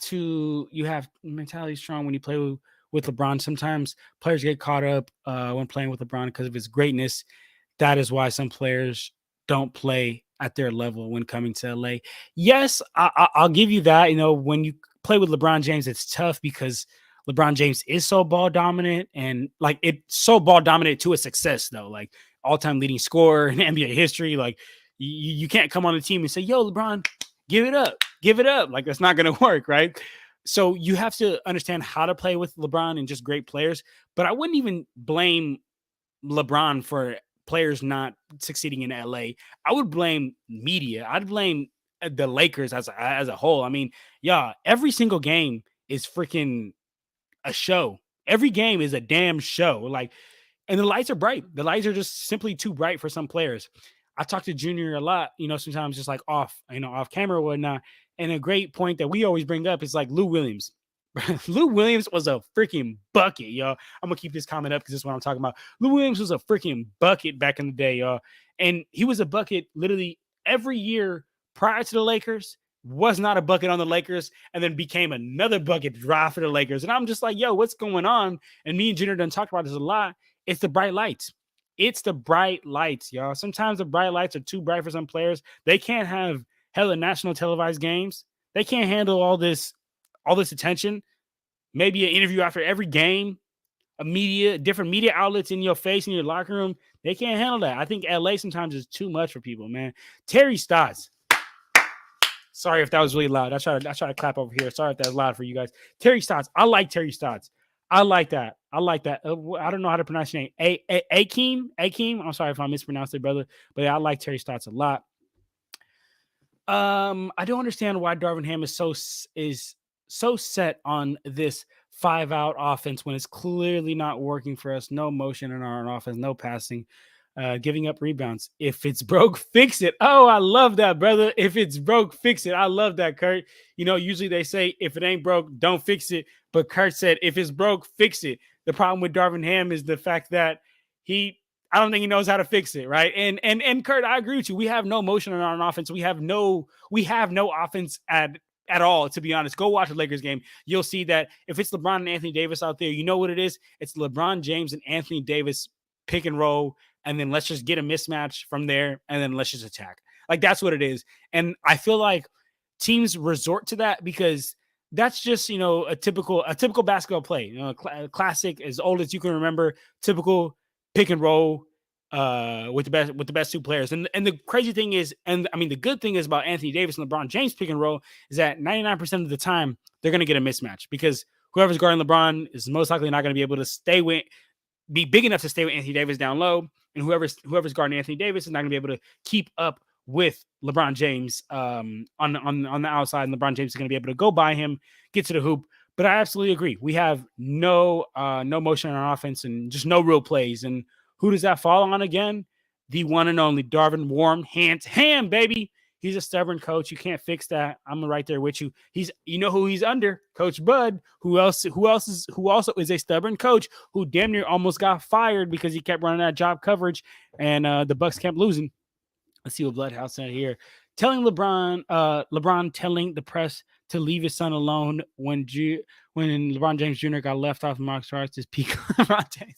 mentality strong when you play with LeBron. Sometimes players get caught up when playing with LeBron because of his greatness. That is why some players don't play at their level when coming to LA. Yes, I'll give you that. You know, when you play with LeBron James, it's tough because LeBron James is so ball dominant, and like it's so ball dominant to a success though. Like all-time leading scorer in NBA history. Like you can't come on the team and say, "Yo, LeBron, give it up." Like that's not going to work, right? So you have to understand how to play with LeBron and just great players. But I wouldn't even blame LeBron for players not succeeding in LA. I would blame media. I'd blame the Lakers as a whole. I mean, yeah, every single game is freaking a show. Every game is a damn show. Like, and the lights are bright. The lights are just simply too bright for some players. I talk to Junior a lot, sometimes just like off camera or whatnot. And a great point that we always bring up is like Lou Williams. Lou Williams was a freaking bucket, y'all. I'm going to keep this comment up because this is what I'm talking about. Lou Williams was a freaking bucket back in the day, y'all. And he was a bucket literally every year prior to the Lakers, was not a bucket on the Lakers, and then became another bucket drive for the Lakers. And I'm just like, yo, what's going on? And me and Junior done talked about this a lot. It's the bright lights. It's the bright lights, y'all. Sometimes the bright lights are too bright for some players. They can't have hella national televised games. They can't handle all this attention. Maybe an interview after every game, different media outlets in your face in your locker room. They can't handle that. I think LA sometimes is too much for people, man. Terry Stotts. Sorry if that was really loud. I try to clap over here. Sorry if that's loud for you guys. Terry Stotts. I like Terry Stotts. I like that. I don't know how to pronounce your name. Akeem. I'm sorry if I mispronounced it, brother. But yeah, I like Terry Stotts a lot. I don't understand why Darvin Ham is so set on this 5-out offense when it's clearly not working for us. No motion in our offense, no passing, giving up rebounds. If it's broke, fix it. Oh, I love that, brother. If it's broke, fix it. I love that, Kurt. Usually they say if it ain't broke, don't fix it. But Kurt said if it's broke, fix it. The problem with Darvin Ham is the fact that I don't think he knows how to fix it, right? And Kurt, I agree with you. We have no motion on our offense. We have no offense at all, to be honest. Go watch the Lakers game. You'll see that if it's LeBron and Anthony Davis out there, you know what it is? It's LeBron James and Anthony Davis pick and roll, and then let's just get a mismatch from there, and then let's just attack. Like, that's what it is. And I feel like teams resort to that because that's just, a typical basketball play, classic, as old as you can remember, typical pick and roll with the best two players. And the crazy thing is, and I mean, the good thing is about Anthony Davis and LeBron James pick and roll is that 99% of the time they're going to get a mismatch because whoever's guarding LeBron is most likely not going to be able to be big enough to stay with Anthony Davis down low. And whoever's guarding Anthony Davis is not going to be able to keep up with LeBron James on the outside. And LeBron James is going to be able to go by him, get to the hoop. But I absolutely agree. We have no motion on offense and just no real plays. And who does that fall on again? The one and only Darvin Warm Hands Ham, baby. He's a stubborn coach. You can't fix that. I'm right there with you. Who he's under? Coach Bud. Who also is a stubborn coach who damn near almost got fired because he kept running that job coverage and the Bucks kept losing. Let's see what Bloodhouse said here. LeBron telling the press to leave his son alone when LeBron James Jr. got left off Mark Starks' peak LeBron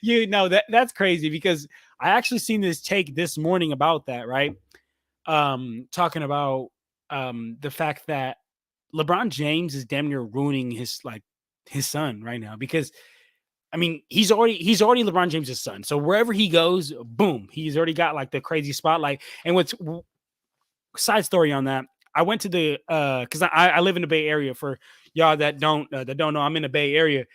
James. That's crazy because I actually seen this take this morning about that, right? Talking about the fact that LeBron James is damn near ruining his son right now because I mean he's already LeBron James's son. So wherever he goes, boom, he's already got like the crazy spotlight. And what's side story on that? I went to the because I live in the Bay Area. For y'all that don't know, I'm in the Bay Area,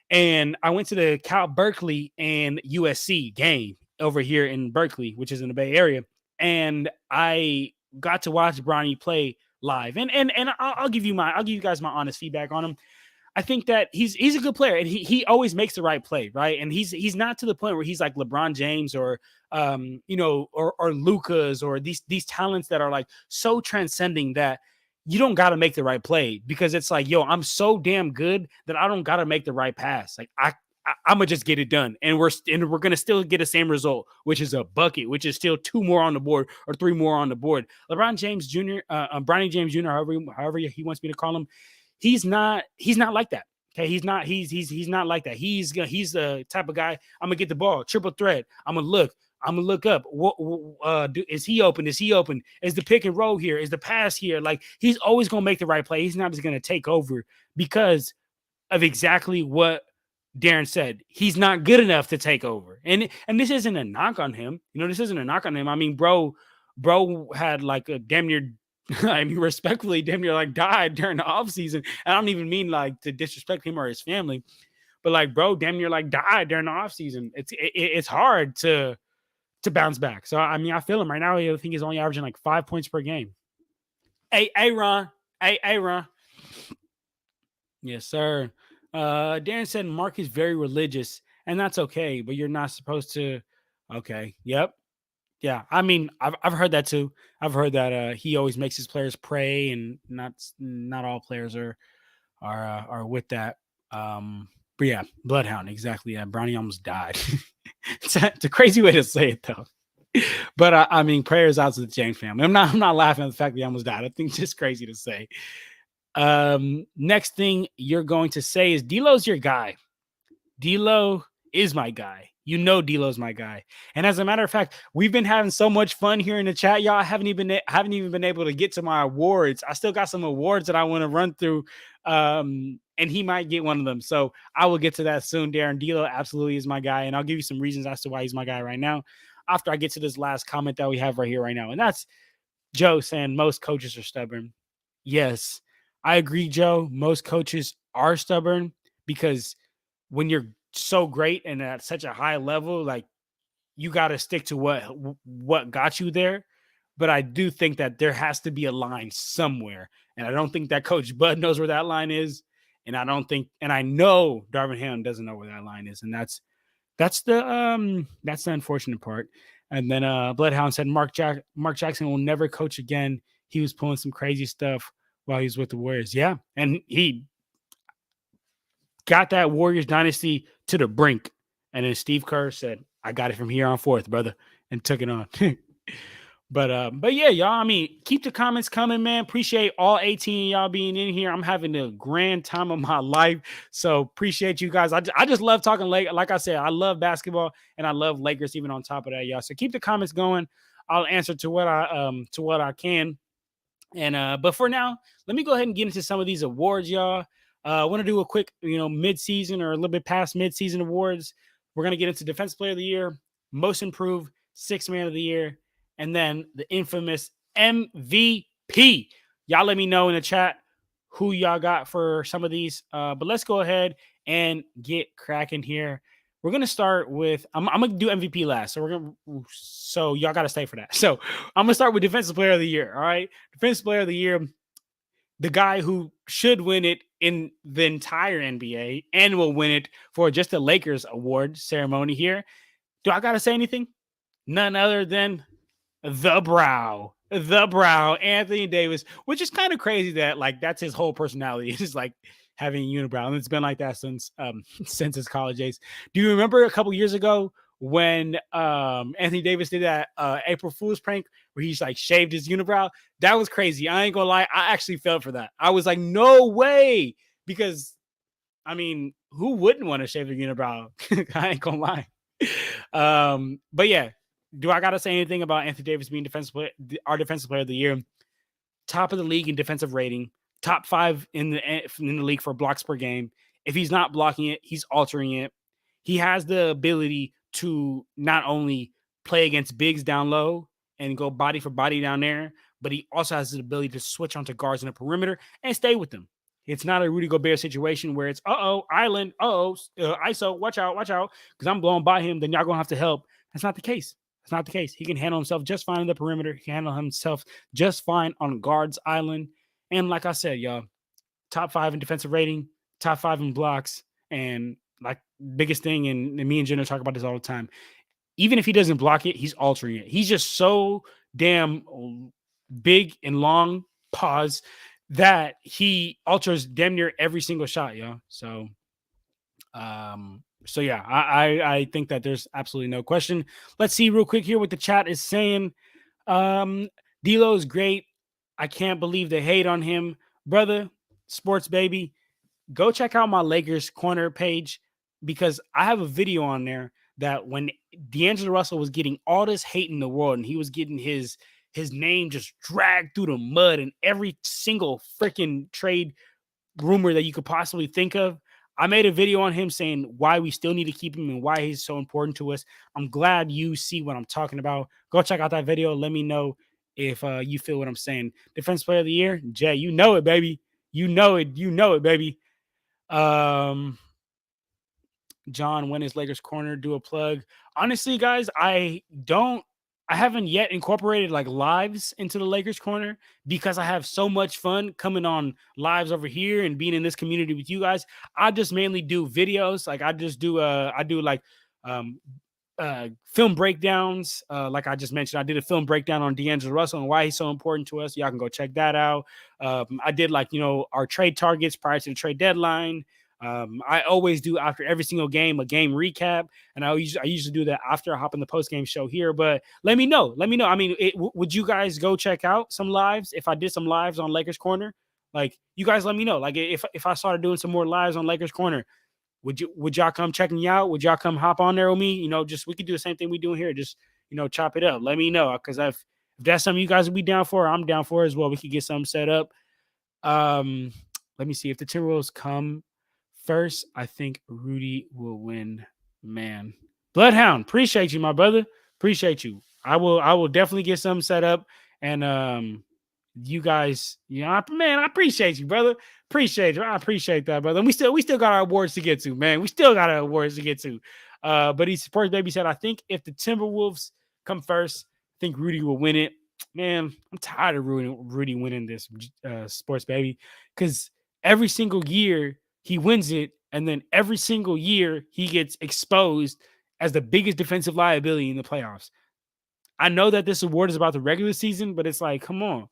and I went to the Cal Berkeley and USC game over here in Berkeley, which is in the Bay Area, and I got to watch Bronny play live. And I'll give you guys my honest feedback on him. I think that he's a good player, and he always makes the right play, right? And he's not to the point where he's like LeBron James or or Lucas or these talents that are like so transcending that you don't got to make the right play because it's like, yo, I'm so damn good that I don't got to make the right pass. Like I'm gonna just get it done, and we're gonna still get the same result, which is a bucket, which is still 2 more on the board or 3 more on the board. LeBron James Jr., Bronny James Jr., however he wants me to call him, he's not like that. Okay, he's not like that. He's the type of guy. I'm gonna get the ball, triple threat. I'm gonna look up. Is he open? Is he open? Is the pick and roll here? Is the pass here? Like he's always gonna make the right play. He's not just gonna take over because of exactly what Darren said. He's not good enough to take over. And this isn't a knock on him. This isn't a knock on him. I mean, bro had like a damn near I mean, respectfully, damn near like died during the offseason. I don't even mean like to disrespect him or his family, but like, bro, damn near like died during the offseason. It's hard to bounce back. So I mean, I feel him right now. I think he's only averaging like 5 points per game. Hey, Ron. Hey, Ron. Yes, sir. Darren said Mark is very religious, and that's okay, but you're not supposed to. Okay. Yep. Yeah, I mean, I've heard that too. I've heard that he always makes his players pray, and not all players are with that. But yeah, Bloodhound, exactly. Yeah, Bronny almost died. It's a crazy way to say it though. But I mean, prayers out to the James family. I'm not laughing at the fact that he almost died. I think it's just crazy to say. Next thing you're going to say is D'Lo's your guy. D'Lo is my guy. D'Lo's my guy. And as a matter of fact, we've been having so much fun here in the chat, y'all. I haven't even been able to get to my awards. I still got some awards that I want to run through. And he might get one of them. So I will get to that soon, Darren. D'Lo absolutely is my guy. And I'll give you some reasons as to why he's my guy right now after I get to this last comment that we have right here right now. And that's Joe saying most coaches are stubborn. Yes, I agree, Joe. Most coaches are stubborn because when you're so great and at such a high level, like you got to stick to what got you there. But I do think that there has to be a line somewhere, and I don't think that Coach Bud knows where that line is, and I know Darvin Ham doesn't know where that line is, and that's the unfortunate part. And then Bloodhound said Mark Jackson will never coach again. He was pulling some crazy stuff while he was with the Warriors. Yeah, and he got that Warriors dynasty to the brink. And then Steve Kerr said, I got it from here on forth, brother, and took it on. But yeah, y'all, I mean, keep the comments coming, man. Appreciate all 18 of y'all being in here. I'm having a grand time of my life. So appreciate you guys. I just love talking like I said, I love basketball and I love Lakers even on top of that, y'all. So keep the comments going. I'll answer to what I can. And but for now, let me go ahead and get into some of these awards, y'all. I want to do a quick, mid-season or a little bit past mid-season awards. We're going to get into Defensive Player of the Year, Most Improved, Sixth Man of the Year, and then the infamous MVP. Y'all let me know in the chat who y'all got for some of these. But let's go ahead and get cracking here. We're going to start with, I'm going to do MVP last. So y'all got to stay for that. So I'm going to start with Defensive Player of the Year. All right. Defensive Player of the Year, the guy who should win it in the entire NBA and will win it for just the Lakers award ceremony here. Do I got to say anything? None other than the brow, Anthony Davis, which is kind of crazy that like that's his whole personality. It's just like having a unibrow, and it's been like that since his college days. Do you remember a couple years ago when Anthony Davis did that April Fool's prank where he's like shaved his unibrow? That was crazy. I ain't gonna lie. I actually fell for that. I was like, no way. Because I mean, who wouldn't want to shave their unibrow? I ain't gonna lie. But yeah, do I gotta say anything about Anthony Davis being our defensive player of the year? Top of the league in defensive rating, top 5 in the league for blocks per game. If he's not blocking it, he's altering it. He has the ability to not only play against bigs down low and go body for body down there, but he also has the ability to switch onto guards in the perimeter and stay with them. It's not a Rudy Gobert situation where it's island, ISO, watch out, because I'm blowing by him. Then y'all gonna have to help. That's not the case. That's not the case. He can handle himself just fine in the perimeter. He can handle himself just fine on guards island. And like I said, y'all, top 5 in defensive rating, top 5 in blocks, and like biggest thing. And me and Jenna talk about this all the time. Even if he doesn't block it, he's altering it. He's just so damn big and long, pause, that he alters damn near every single shot, yo. So yeah, I think that there's absolutely no question. Let's see real quick here what the chat is saying. D'Lo is great. I can't believe they hate on him, brother. Sports baby, go check out my Lakers corner page, because I have a video on there that when D'Angelo Russell was getting all this hate in the world and he was getting his name just dragged through the mud and every single freaking trade rumor that you could possibly think of, I made a video on him saying why we still need to keep him and why he's so important to us. I'm glad you see what I'm talking about. Go check out that video. Let me know if you feel what I'm saying. Defensive player of the year, Jay, you know it, baby. You know it, baby. John, when is Lakers Corner? Do a plug. Honestly, guys, I haven't yet incorporated like lives into the Lakers Corner because I have so much fun coming on lives over here and being in this community with you guys. I just mainly do videos. Like I do like film breakdowns. Like I just mentioned, I did a film breakdown on D'Angelo Russell and why he's so important to us. Y'all can go check that out. I did like, our trade targets prior to the trade deadline. I always do after every single game, a game recap. And I usually do that after I hop in the post game show here, but let me know. I mean, would you guys go check out some lives? If I did some lives on Lakers Corner, like you guys let me know. Like if I started doing some more lives on Lakers Corner, would y'all come check me out? Would y'all come hop on there with me? We could do the same thing we doing here. Just, chop it up. Let me know. Cause if that's something you guys would be down for, I'm down for as well. We could get something set up. Let me see if the Timberwolves come first. I think Rudy will win, man. Bloodhound, appreciate you, my brother. Appreciate you. I will definitely get something set up. And you guys, man, I appreciate you, brother. Appreciate you. I appreciate that, brother. And we still got our awards to get to, man. We still got our awards to get to. But he supports baby said, I think if the Timberwolves come first, I think Rudy will win it. Man, I'm tired of Rudy winning this sports baby, because every single year he wins it, and then every single year he gets exposed as the biggest defensive liability in the playoffs. I know that this award is about the regular season, but it's like, come on.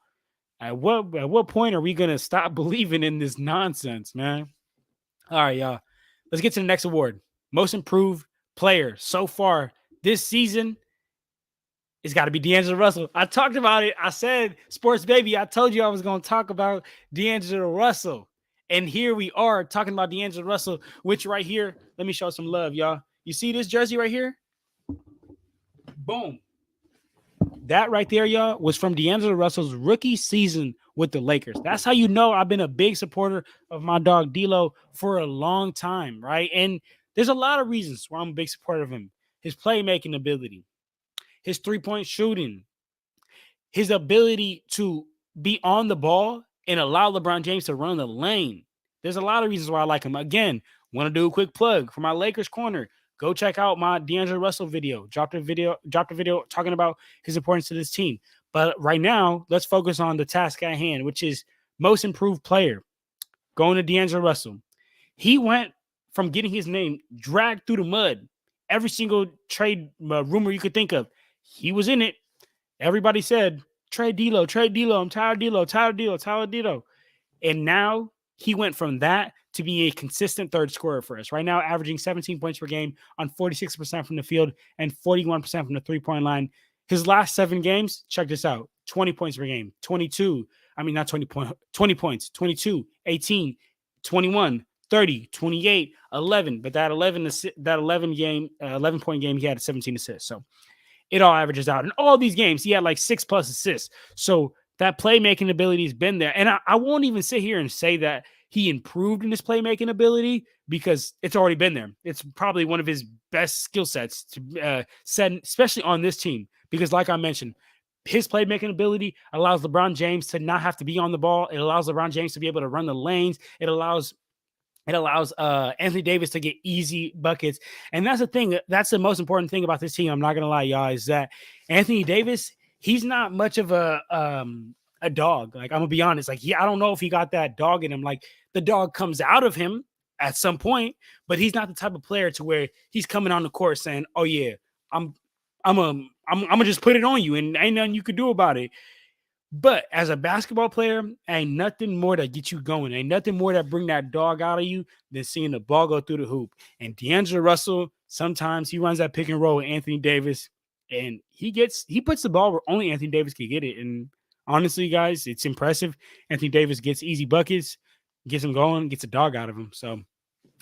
At what point are we going to stop believing in this nonsense, man? All right, y'all. Let's get to the next award. Most improved player so far this season. It's got to be D'Angelo Russell. I talked about it. I said, sports baby, I told you I was going to talk about D'Angelo Russell. And here we are talking about D'Angelo Russell, which right here, let me show some love, y'all. You see this jersey right here? Boom. That right there, y'all, was from D'Angelo Russell's rookie season with the Lakers. That's how you know I've been a big supporter of my dog D'Lo for a long time, right? And there's a lot of reasons why I'm a big supporter of him. His playmaking ability, his three-point shooting, his ability to be on the ball and allow LeBron James to run the lane. There's a lot of reasons why I like him. Again, want to do a quick plug for my Lakers Corner. Go check out my D'Angelo Russell video. Dropped a video talking about his importance to this team. But right now, let's focus on the task at hand, which is most improved player. Going to D'Angelo Russell. He went from getting his name dragged through the mud. Every single trade rumor you could think of, he was in it. Everybody said, trade D'Lo. I'm tired of D'Lo. And now he went from that to be a consistent third scorer for us. Right now, averaging 17 points per game on 46% from the field and 41% from the three-point line. His last 7 games, check this out, 20 points per game, 20 points, 22, 18, 21, 30, 28, 11. But that 11 point game, he had 17 assists. So it all averages out. In all these games, he had like 6+ assists. So that playmaking ability has been there. And I won't even sit here and say that he improved in his playmaking ability because it's already been there. It's probably one of his best skill sets to set, especially on this team. Because, like I mentioned, his playmaking ability allows LeBron James to not have to be on the ball. It allows LeBron James to be able to run the lanes. It allows Anthony Davis to get easy buckets. And that's the thing. That's the most important thing about this team. I'm not going to lie, y'all, is that Anthony Davis, he's not much of a dog. Like, I'm going to be honest. Like, I don't know if he got that dog in him. Like, the dog comes out of him at some point, but he's not the type of player to where he's coming on the court saying, oh, yeah, I'm gonna just put it on you and ain't nothing you could do about it. But as a basketball player, ain't nothing more that get you going. Ain't nothing more that bring that dog out of you than seeing the ball go through the hoop. And D'Angelo Russell, sometimes he runs that pick and roll with Anthony Davis, and he puts the ball where only Anthony Davis can get it. And honestly, guys, it's impressive. Anthony Davis gets easy buckets, gets him going, gets a dog out of him. So,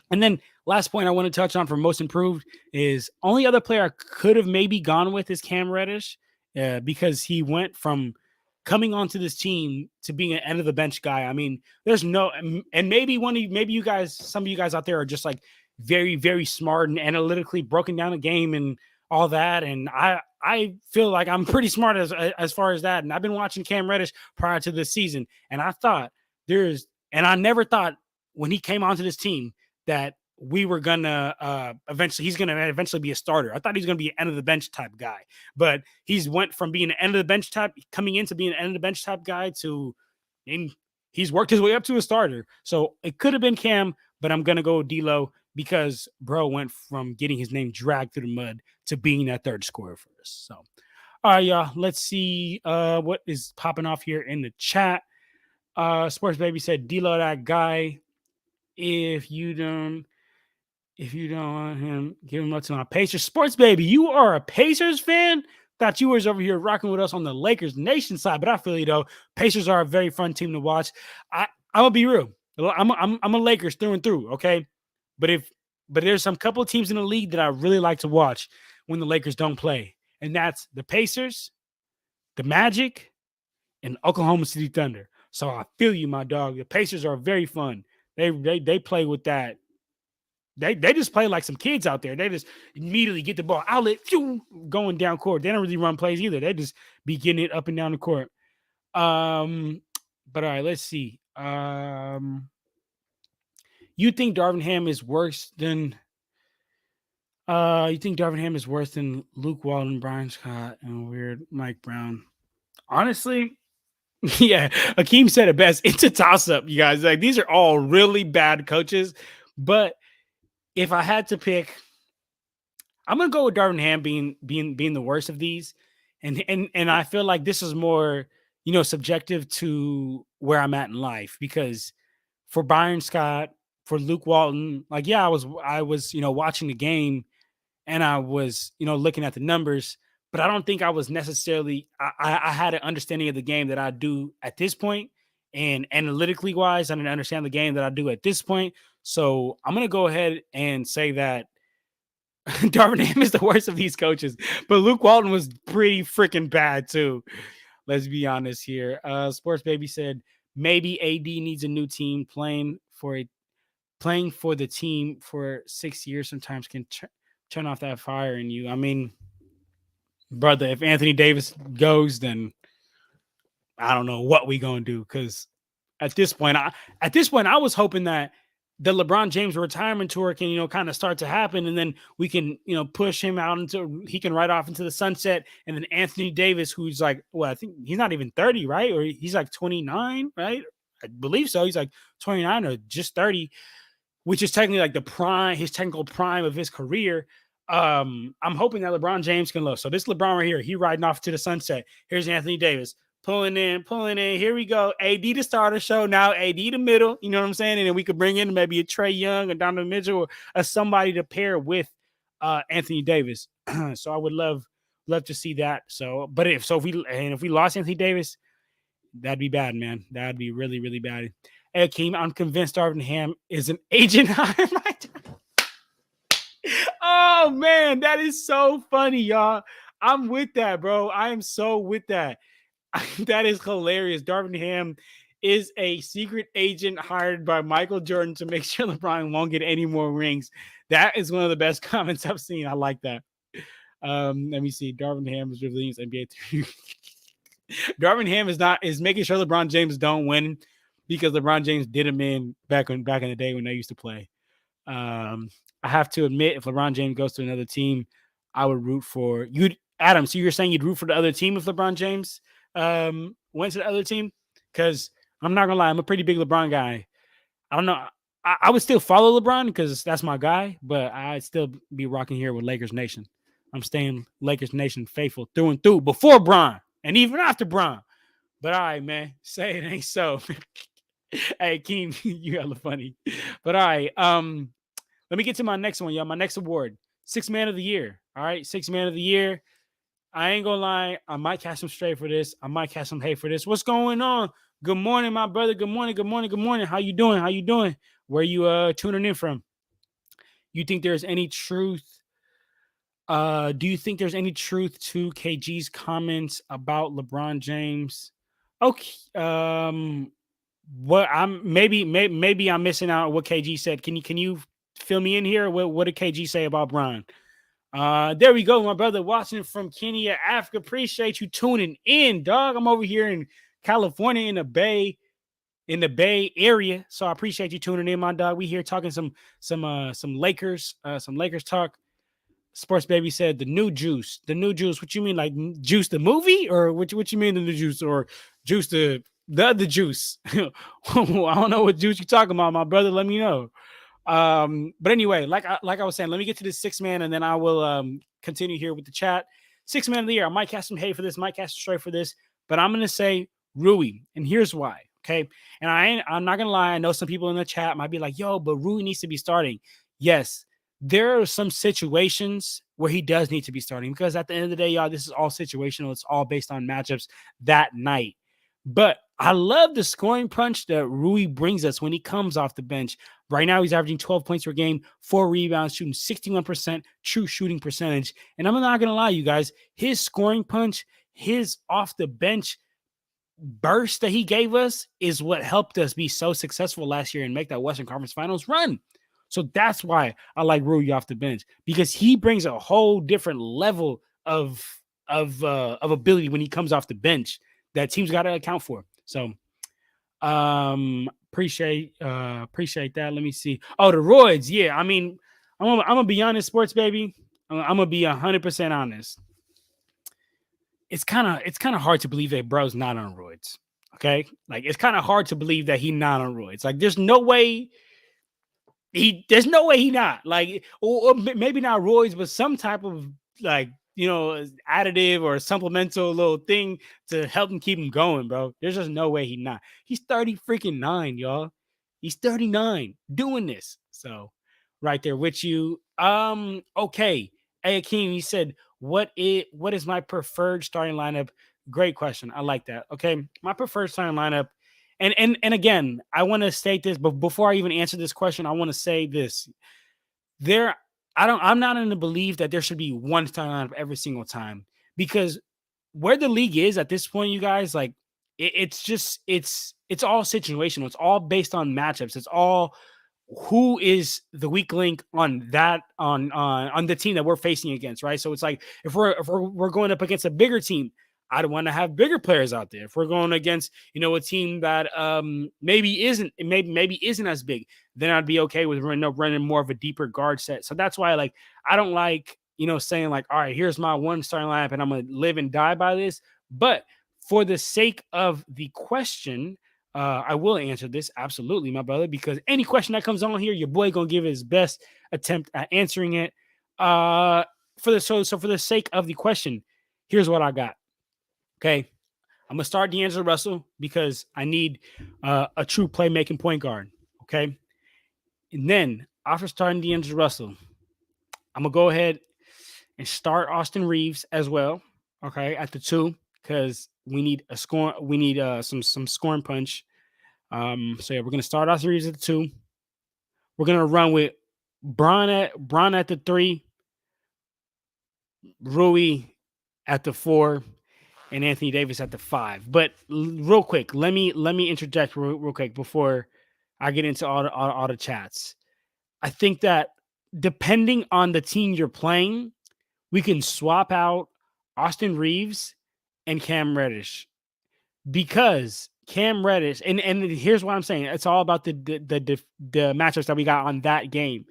and then last point I want to touch on for most improved is only other player I could have maybe gone with is Cam Reddish, because he went from coming onto this team to being an end of the bench guy. I mean, there's no, and maybe you guys, some of you guys out there are just like very, very smart and analytically broken down the game and all that. And I feel like I'm pretty smart as far as that. And I've been watching Cam Reddish prior to this season, and I never thought when he came onto this team that we were gonna he's gonna eventually be a starter. I thought he was gonna be an end of the bench type guy, but he's went from being an end of the bench type coming into being an end of the bench type guy to, and he's worked his way up to a starter. So it could have been Cam, but I'm gonna go D'Lo because bro went from getting his name dragged through the mud to being that third scorer for us. So all right, y'all, let's see what is popping off here in the chat. Sports Baby said D'Lo that guy. If you don't want him, give him up to my Pacers. Sports Baby, you are a Pacers fan? Thought you was over here rocking with us on the Lakers Nation side, but I feel you though. Pacers are a very fun team to watch. I'm gonna be real. I'm a Lakers through and through, okay? But there's some couple of teams in the league that I really like to watch when the Lakers don't play, and that's the Pacers, the Magic, and Oklahoma City Thunder. So I feel you, my dog. The Pacers are very fun. They play with that. They just play like some kids out there. They just immediately get the ball outlet, going down court. They don't really run plays either. They just be getting it up and down the court. But all right, let's see. You think Darvin Ham is worse than Luke Walton, Brian Scott, and weird Mike Brown? Honestly, yeah, Akeem said it best. It's a toss-up, you guys. Like, these are all really bad coaches, but if I had to pick, I'm gonna go with Darvin Ham being the worst of these, and I feel like this is more, subjective to where I'm at in life, because for Byron Scott, for Luke Walton, like, yeah, I was watching the game and I was looking at the numbers, but I don't think I was necessarily I had an understanding of the game that I do at this point, and analytically wise, I didn't understand the game that I do at this point. So I'm gonna go ahead and say that Darvin Ham is the worst of these coaches, but Luke Walton was pretty freaking bad too. Let's be honest here. Sports Baby said maybe AD needs a new team. Playing for the team for 6 years sometimes can turn off that fire in you. I mean, brother, if Anthony Davis goes, then I don't know what we gonna do, because at this point, I was hoping that the LeBron James retirement tour can, kind of start to happen, and then we can, push him out until he can ride off into the sunset. And then Anthony Davis, who's like, well, I think he's not even 30, right? Or he's like 29, right? I believe so. He's like 29 or just 30, which is technically like his technical prime of his career. I'm hoping that LeBron James can look. So this LeBron right here, he riding off to the sunset. Here's Anthony Davis. Pulling in. Here we go. AD to start the show now. AD the middle. You know what I'm saying? And then we could bring in maybe a Trae Young or Donovan Mitchell or somebody to pair with Anthony Davis. So I would love to see that. So, but if we lost Anthony Davis, that'd be bad, man. That'd be really, really bad. Hey, Akeem, I'm convinced Darvin Ham is an agent. Oh man, that is so funny, y'all. I'm with that, bro. I am so with that. That is hilarious. Darvin Ham is a secret agent hired by Michael Jordan to make sure LeBron won't get any more rings. That is one of the best comments I've seen. I like that. Let me see. Darvin Ham is revealing his NBA theory. Darvin Ham is making sure LeBron James don't win because LeBron James did him in back in the day when they used to play. Um, I have to admit, if LeBron James goes to another team, I would root for you, Adam. So you're saying you'd root for the other team if LeBron James went to the other team? Because I'm not gonna lie, I'm a pretty big LeBron guy. I don't know. I would still follow LeBron because that's my guy, but I'd still be rocking here with Lakers Nation. I'm staying Lakers Nation faithful through and through before Bron and even after Bron. But all right, man, say it ain't so. Hey, Keem, you hella funny. But all right, let me get to my next one, y'all. My next award, Sixth Man of the Year. All right, Sixth Man of the Year. I ain't gonna lie, I might catch some straight for this. I might catch some hate for this. What's going on? Good morning, my brother. Good morning. Good morning. Good morning. How you doing? How you doing? Where you tuning in from? You think there's any truth? Do you think there's any truth to KG's comments about LeBron James? Okay. What I'm maybe I'm missing out what KG said. Can you fill me in here? What did KG say about Bron? There we go, my brother watching from Kenya, Africa. Appreciate you tuning in, dog. I'm over here in California in the Bay Area, so I appreciate you tuning in, my dog. We here talking some Lakers talk. Sports Baby said the new juice. The new juice. What you mean, like juice the movie, or what you mean the new juice, or juice the other juice? I don't know what juice you talking about, my brother. Let me know. But anyway, like I was saying, let me get to this six man, and then I will continue here with the chat. Six man of the year. I might cast some hate for this, might cast some straight for this, but I'm gonna say Rui, and here's why. Okay, and I'm not gonna lie. I know some people in the chat might be like, "Yo, but Rui needs to be starting." Yes, there are some situations where he does need to be starting because at the end of the day, y'all, this is all situational. It's all based on matchups that night. But I love the scoring punch that Rui brings us when he comes off the bench. Right now, he's averaging 12 points per game, 4 rebounds, shooting 61% true shooting percentage. And I'm not going to lie, you guys, his scoring punch, his off the bench burst that he gave us is what helped us be so successful last year and make that Western Conference Finals run. So that's why I like Rui off the bench because he brings a whole different level of ability when he comes off the bench that teams got to account for. So appreciate that. Let me see. Oh, the roids. Yeah, I mean, I'm gonna be honest, sports baby. I'm gonna be 100% honest. It's kind of hard to believe that bro's not on roids. Okay, like it's kind of hard to believe that he's not on roids. Like there's no way he not like, or maybe not roids, but some type of like additive or supplemental little thing to help him keep him going, bro. There's just no way he not. He's 30 freaking 9, y'all. He's 39 doing this. So right there with you. Okay. Hey Akeem, he said, what is my preferred starting lineup? Great question. I like that. Okay. My preferred starting lineup. And again, I want to state this, but before I even answer this question, I want to say this. There, I'm not in the belief that there should be one starting lineup every single time because where the league is at this point, you guys, like it's all situational. It's all based on matchups. It's all who is the weak link on that on the team that we're facing against, right? So it's like if we're going up against a bigger team, I'd want to have bigger players out there. If we're going against a team that maybe isn't as big, then I'd be okay with running more of a deeper guard set. So that's why I don't like saying like, all right, here's my one starting lineup and I'm gonna live and die by this. But for the sake of the question, I will answer this absolutely, my brother, because any question that comes on here, your boy gonna give his best attempt at answering it. For the sake of the question, here's what I got. Okay, I'm gonna start D'Angelo Russell because I need a true playmaking point guard. Okay, and then after starting D'Angelo Russell, I'm gonna go ahead and start Austin Reeves as well. Okay, at the 2 because we need a score. We need some scoring punch. So yeah, we're gonna start Austin Reeves at the 2. We're gonna run with Bron at the 3, Rui at the 4, and Anthony Davis at the 5. But real quick, let me interject real quick before I get into all the chats. I think that depending on the team you're playing, we can swap out Austin Reeves and Cam Reddish, because Cam Reddish, and here's what I'm saying. It's all about the matchups that we got on that game.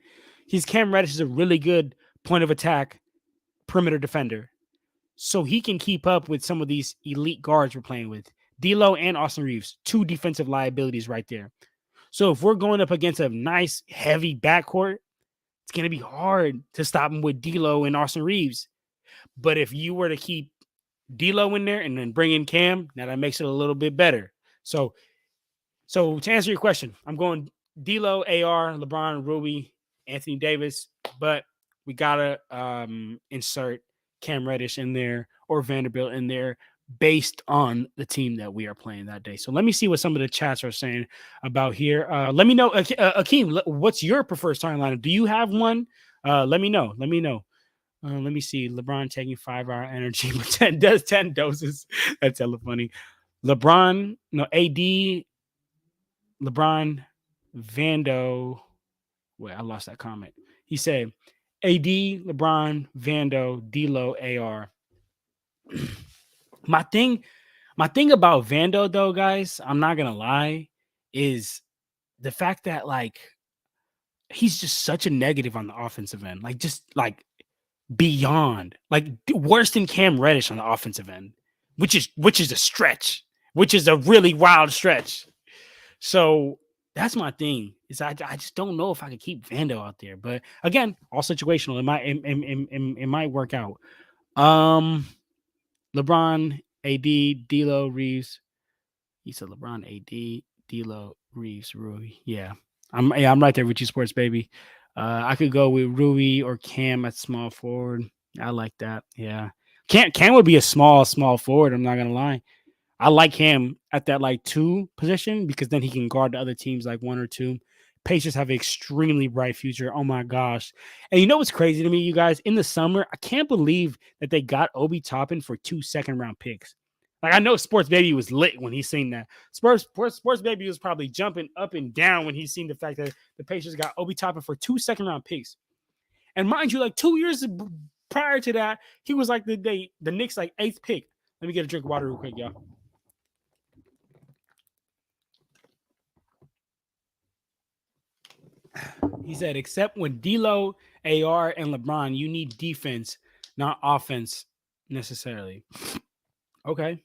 Cam Reddish is a really good point of attack perimeter defender, so he can keep up with some of these elite guards we're playing with. D'Lo and Austin Reeves, two defensive liabilities right there. So if we're going up against a nice heavy backcourt, it's going to be hard to stop him with D'Lo and Austin Reeves. But if you were to keep D'Lo in there and then bring in Cam, now that makes it a little bit better. So to answer your question, I'm going D'Lo, AR, LeBron, Ruby, Anthony Davis, but we gotta insert Cam Reddish in there or Vanderbilt in there based on the team that we are playing that day. So let me see what some of the chats are saying about here. Let me know, Akeem, what's your preferred starting lineup? Do you have one? Let me know. Let me see. LeBron taking 5-hour energy, but 10 doses. That's hella funny. LeBron, no, AD, LeBron, Vando. Wait, I lost that comment. He said AD, LeBron, Vando, D'Lo, AR. my thing about Vando, though, guys, I'm not gonna lie, is the fact that like he's just such a negative on the offensive end. Like just like beyond, like worse than Cam Reddish on the offensive end, which is a stretch, which is a really wild stretch. So that's my thing. Is I just don't know if I could keep Vando out there. But again, all situational. It might work out. LeBron, AD, D'Lo, Reeves. He said LeBron, AD, D'Lo, Reeves, Rui. Yeah, I'm right there with you, sports baby. I could go with Rui or Cam at small forward. I like that. Yeah, Cam would be a small forward. I'm not gonna lie. I like him at that like 2 position because then he can guard the other teams like 1 or 2. Pacers have an extremely bright future. Oh my gosh. And you know what's crazy to me, you guys? In the summer, I can't believe that they got Obi Toppin for 2 second-round picks. Like I know Sports Baby was lit when he seen that. Sports Baby was probably jumping up and down when he seen the fact that the Pacers got Obi Toppin for 2 second-round picks. And mind you, like 2 years prior to that, he was like the Knicks like 8th pick. Let me get a drink of water real quick, y'all. He said, except when D'Lo, AR, and LeBron, you need defense, not offense necessarily. Okay.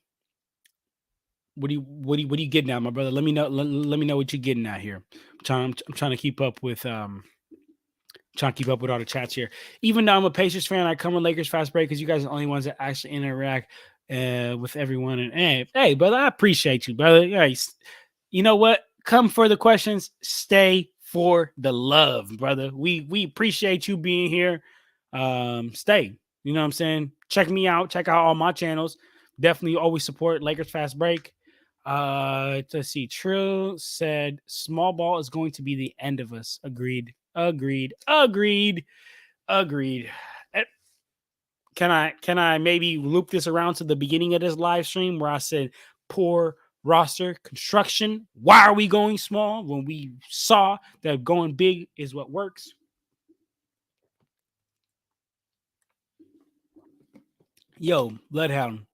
What are you getting at, my brother? Let me know. Let me know what you're getting at here. I'm trying to keep up with all the chats here. Even though I'm a Pacers fan, I come on Lakers fast break because you guys are the only ones that actually interact with everyone. And hey, brother, I appreciate you, brother. Yeah, you know what? Come for the questions. Stay for the love, brother. We appreciate you being here. Stay. You know what I'm saying? Check me out. Check out all my channels. Definitely always support Lakers Fast Break. Let's see. Trill said small ball is going to be the end of us. Agreed. Can I maybe loop this around to the beginning of this live stream where I said poor roster construction? Why are we going small when we saw that going big is what works? Yo, Bloodhound,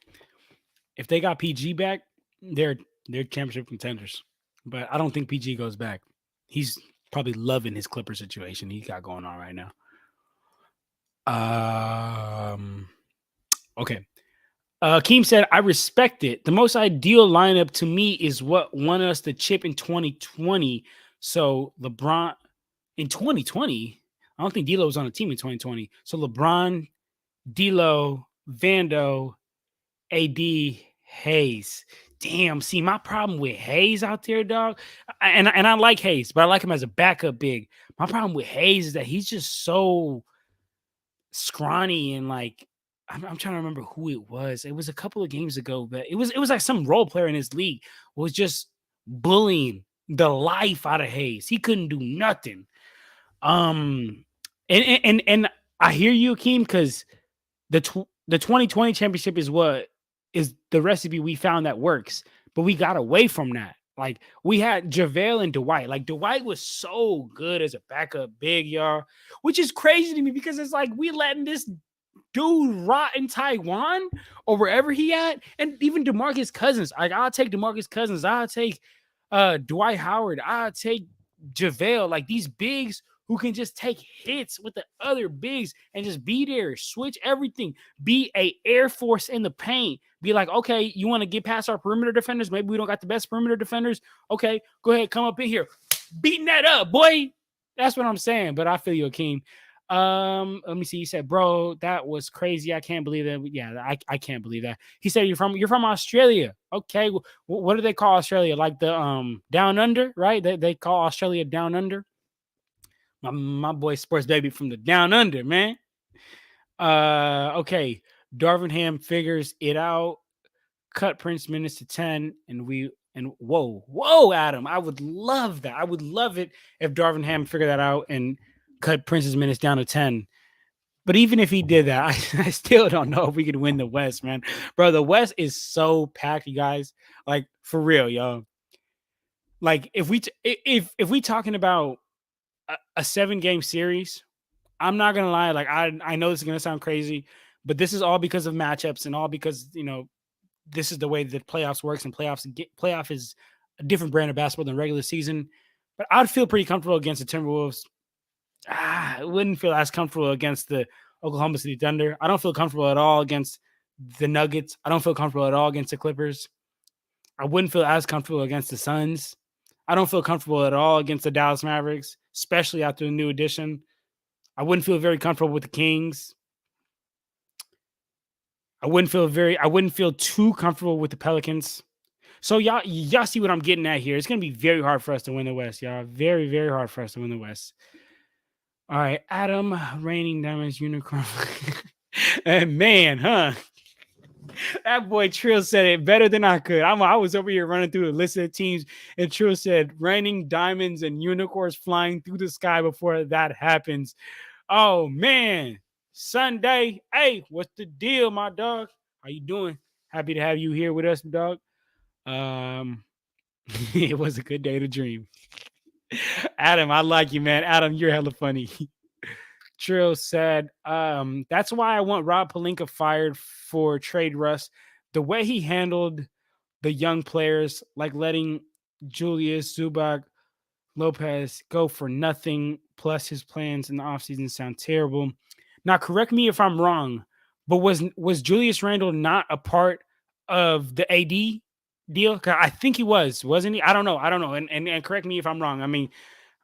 if they got PG back, they're championship contenders. But I don't think PG goes back. He's probably loving his Clipper situation he got going on right now. Okay. Keem said, I respect it. The most ideal lineup to me is what won us the chip in 2020. So LeBron in 2020, I don't think D'Lo was on the team in 2020. So LeBron, D'Lo, Vando, AD, Hayes. Damn, see, my problem with Hayes out there, dog, and I like Hayes, but I like him as a backup big. My problem with Hayes is that he's just so scrawny and like I'm trying to remember who it was. It was a couple of games ago, but it was like some role player in his league was just bullying the life out of Hayes. He couldn't do nothing. And I hear you, Akeem, because the 2020 championship is what is the recipe we found that works. But we got away from that. Like we had JaVale and Dwight. Like Dwight was so good as a backup big, y'all, which is crazy to me because it's like we letting this dude rot in Taiwan or wherever he at. And even DeMarcus Cousins. Like I'll take DeMarcus Cousins. I'll take Dwight Howard. I'll take JaVale. Like these bigs who can just take hits with the other bigs and just be there, switch everything, be a Air Force in the paint. Be like, okay, you want to get past our perimeter defenders? Maybe we don't got the best perimeter defenders. Okay, go ahead, come up in here, beating that up, boy. That's what I'm saying. But I feel you, Akeem. Let me see. He said, bro, that was crazy. I can't believe that. Yeah, I can't believe that. He said, you're from Australia. Okay. What do they call Australia? Like the down under, right? They call Australia down under. My boy Sports Baby from the down under, man. Okay. Darvin Ham figures it out. Cut Prince minutes to 10, and whoa, Adam. I would love that. I would love it if Darvin Ham figured that out and cut Prince's minutes down to 10. But even if he did that, I still don't know if we could win the West, man. Bro, the West is so packed, you guys. Like for real, yo. Like if we talking about a 7-game series, I'm not gonna lie. Like I know this is gonna sound crazy, but this is all because of matchups and all because this is the way that playoffs works, and playoff is a different brand of basketball than regular season. But I'd feel pretty comfortable against the Timberwolves. I wouldn't feel as comfortable against the Oklahoma City Thunder. I don't feel comfortable at all against the Nuggets. I don't feel comfortable at all against the Clippers. I wouldn't feel as comfortable against the Suns. I don't feel comfortable at all against the Dallas Mavericks, especially after the new addition. I wouldn't feel very comfortable with the Kings. I wouldn't feel too comfortable with the Pelicans. So y'all see what I'm getting at here. It's gonna be very hard for us to win the West, y'all. Very, very hard for us to win the West. All right, Adam, Reigning Diamonds Unicorn. And man, huh? That boy Trill said it better than I could. I was over here running through a list of teams, and Trill said Raining Diamonds and Unicorns flying through the sky before that happens. Oh man, Sunday. Hey, what's the deal, my dog? How you doing? Happy to have you here with us, dog. It was a good day to dream. Adam, I like you, man. Adam, you're hella funny. Trill said, that's why I want Rob Pelinka fired for trade Russ. The way he handled the young players, like letting Julius Zubac Lopez go for nothing, plus his plans in the offseason sound terrible. Now, correct me if I'm wrong, but was Julius Randle not a part of the AD deal? I think he wasn't he? I don't know. And correct me if I'm wrong. I mean,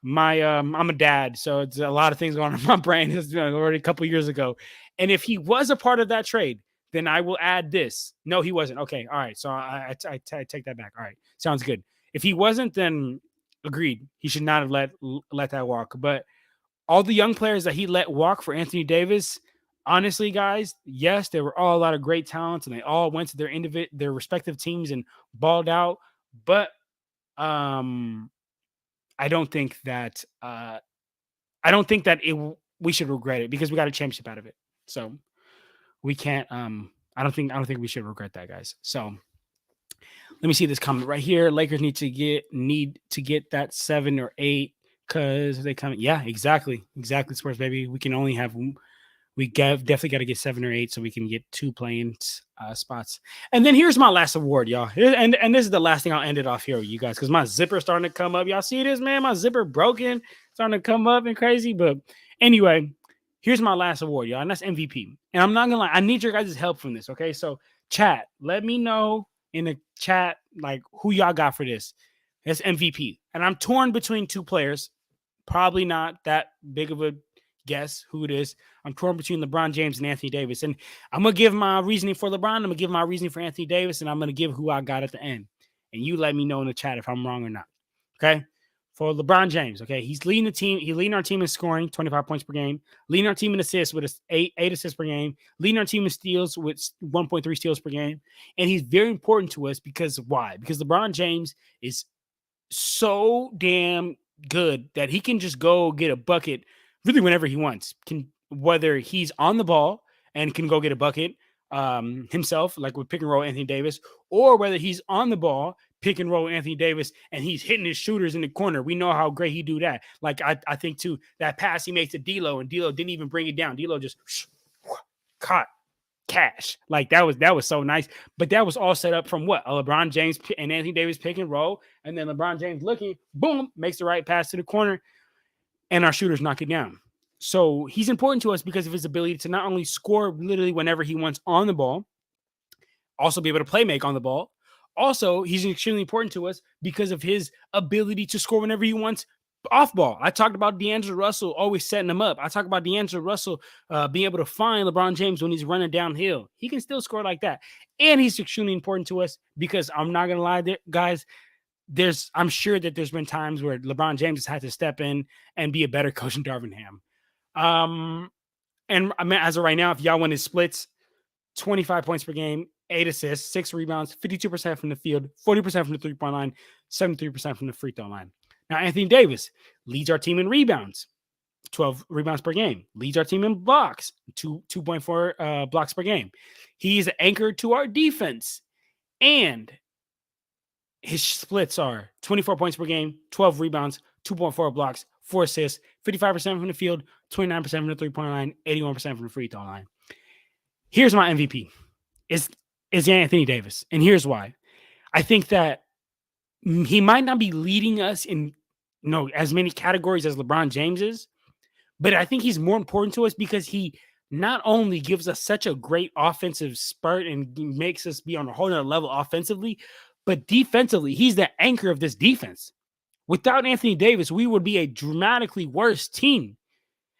I'm a dad, so it's a lot of things going on in my brain. It's already a couple years ago. And if he was a part of that trade, then I will add this. No, he wasn't. Okay. All right. So I take that back. All right. Sounds good. If he wasn't, then agreed. He should not have let that walk. But all the young players that he let walk for Anthony Davis, honestly, guys, yes, they were all a lot of great talents, and they all went to their respective teams and balled out. But I don't think that we should regret it because we got a championship out of it. So we can't. I don't think we should regret that, guys. So let me see this comment right here. Lakers need to get that 7 or 8 because they come. Yeah, exactly, Sports Baby. We can only have. Definitely got to get 7 or 8 so we can get 2 playing spots. And then here's my last award, y'all. And this is the last thing I'll end it off here with you guys because my zipper's starting to come up. Y'all see this, man? My zipper broken, starting to come up and crazy. But anyway, here's my last award, y'all, and that's MVP. And I'm not gonna lie, I need your guys' help from this. Okay, so chat, let me know in the chat like who y'all got for this. It's MVP, and I'm torn between 2 players. Probably not that big of a guess who it is. I'm torn between LeBron James and Anthony Davis. And I'm going to give my reasoning for LeBron. I'm going to give my reasoning for Anthony Davis. And I'm going to give who I got at the end. And you let me know in the chat if I'm wrong or not. Okay. For LeBron James. Okay. He's leading the team. He's leading our team in scoring, 25 points per game. Leading our team in assists with 8 assists per game. Leading our team in steals with 1.3 steals per game. And he's very important to us because why? Because LeBron James is so damn good that he can just go get a bucket really whenever he wants, whether he's on the ball and can go get a bucket, himself, like with pick and roll Anthony Davis, or whether he's on the ball, pick and roll Anthony Davis, and he's hitting his shooters in the corner. We know how great he do that. Like I think too, that pass he makes to D'Lo, and D'Lo didn't even bring it down. D'Lo just caught cash. Like that was so nice. But that was all set up from what? A LeBron James and Anthony Davis pick and roll, and then LeBron James looking, boom, makes the right pass to the corner, and our shooters knock it down. So he's important to us because of his ability to not only score literally whenever he wants on the ball, also be able to play make on the ball. Also, he's extremely important to us because of his ability to score whenever he wants off ball. I talked about D'Angelo Russell always setting him up. I talked about D'Angelo Russell being able to find LeBron James when he's running downhill. He can still score like that. And he's extremely important to us because I'm not going to lie, guys, I'm sure that there's been times where LeBron James has had to step in and be a better coach than Darvin Ham. And I mean, as of right now, if y'all win his splits, 25 points per game, 8 assists, 6 rebounds, 52% from the field, 40% from the three-point line, 73% from the free throw line. Now, Anthony Davis leads our team in rebounds, 12 rebounds per game, leads our team in blocks, 2.4 blocks per game. He's anchored to our defense, and his splits are 24 points per game, 12 rebounds, 2.4 blocks, 4 assists, 55% from the field, 29% from the three-point line, 81% from the free throw line. Here's my MVP. Is Anthony Davis. And here's why. I think that he might not be leading us in as many categories as LeBron James is, but I think he's more important to us because he not only gives us such a great offensive spurt and makes us be on a whole nother level offensively, but defensively, he's the anchor of this defense. Without Anthony Davis, we would be a dramatically worse team.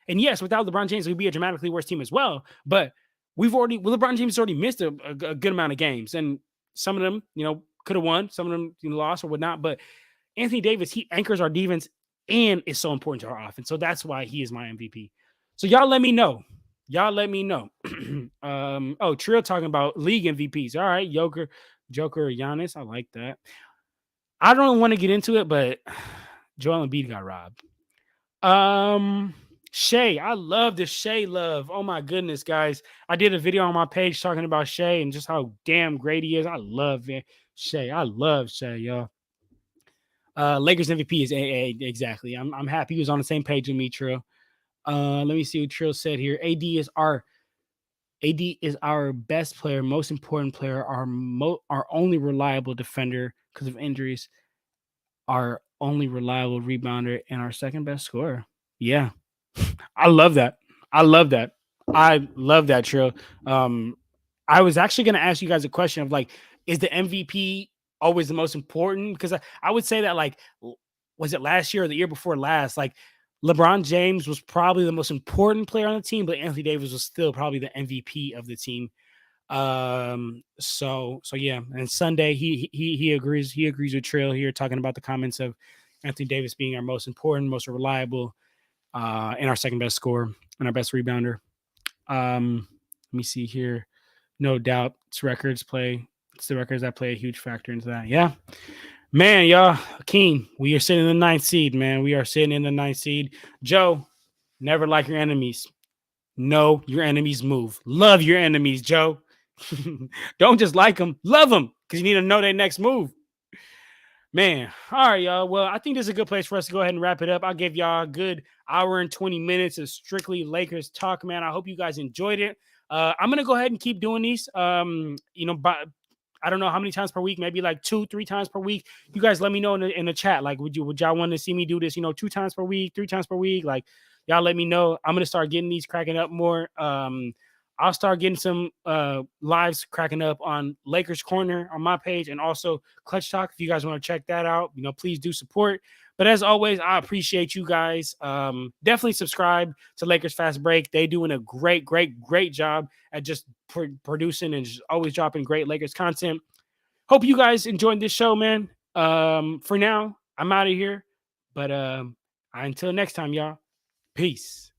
And yes, without LeBron James, we'd be a dramatically worse team as well. But LeBron James has already missed a good amount of games. And some of them, could have won. Some of them lost or whatnot. But Anthony Davis, he anchors our defense and is so important to our offense. So that's why he is my MVP. So y'all let me know. Trill talking about league MVPs. All right, Joker, Giannis. I like that. I don't want to get into it, but Joel Embiid got robbed. Shea, I love the Shea love. Oh my goodness, guys. I did a video on my page talking about Shea and just how damn great he is. I love Shea. I love Shea, y'all. Lakers MVP is AA. Exactly. I'm happy he was on the same page with me, Trill. Let me see what Trill said here. AD is our best player, most important player, our only reliable defender because of injuries, our only reliable rebounder, and our second best scorer. Yeah. I love that. I love that, Trill. I was actually going to ask you guys a question of like, is the MVP always the most important? Because I would say that, like, was it last year or the year before last? Like, LeBron James was probably the most important player on the team, but Anthony Davis was still probably the MVP of the team. So yeah. And Sunday, he agrees. He agrees with Trill here, talking about the comments of Anthony Davis being our most important, most reliable, and our second best scorer and our best rebounder. Let me see here. No doubt, it's the records that play a huge factor into that. Yeah, man, y'all. Keen, we are sitting in the 9th seed, man. We are sitting in the 9th seed. Joe, never like your enemies. Know your enemies' move. Love your enemies, Joe. Don't just like them, love them, because you need to know their next move. Man, all right, y'all. Well, I think this is a good place for us to go ahead and wrap it up. I'll give y'all a good hour and 20 minutes of strictly Lakers talk, man. I hope you guys enjoyed it. I'm gonna go ahead and keep doing these. I don't know how many times per week, maybe like 2-3 times per week. You guys let me know in the chat. Like, would y'all want to see me do this, 2 times per week, 3 times per week? Like, y'all let me know. I'm gonna start getting these cracking up more. I'll start getting some lives cracking up on Lakers Corner on my page and also Clutch Talk. If you guys want to check that out, please do support. But as always, I appreciate you guys. Definitely subscribe to Lakers Fast Break. They doing a great job at just producing and just always dropping great Lakers content. Hope you guys enjoyed this show, man. For now, I'm out of here. But until next time, y'all. Peace.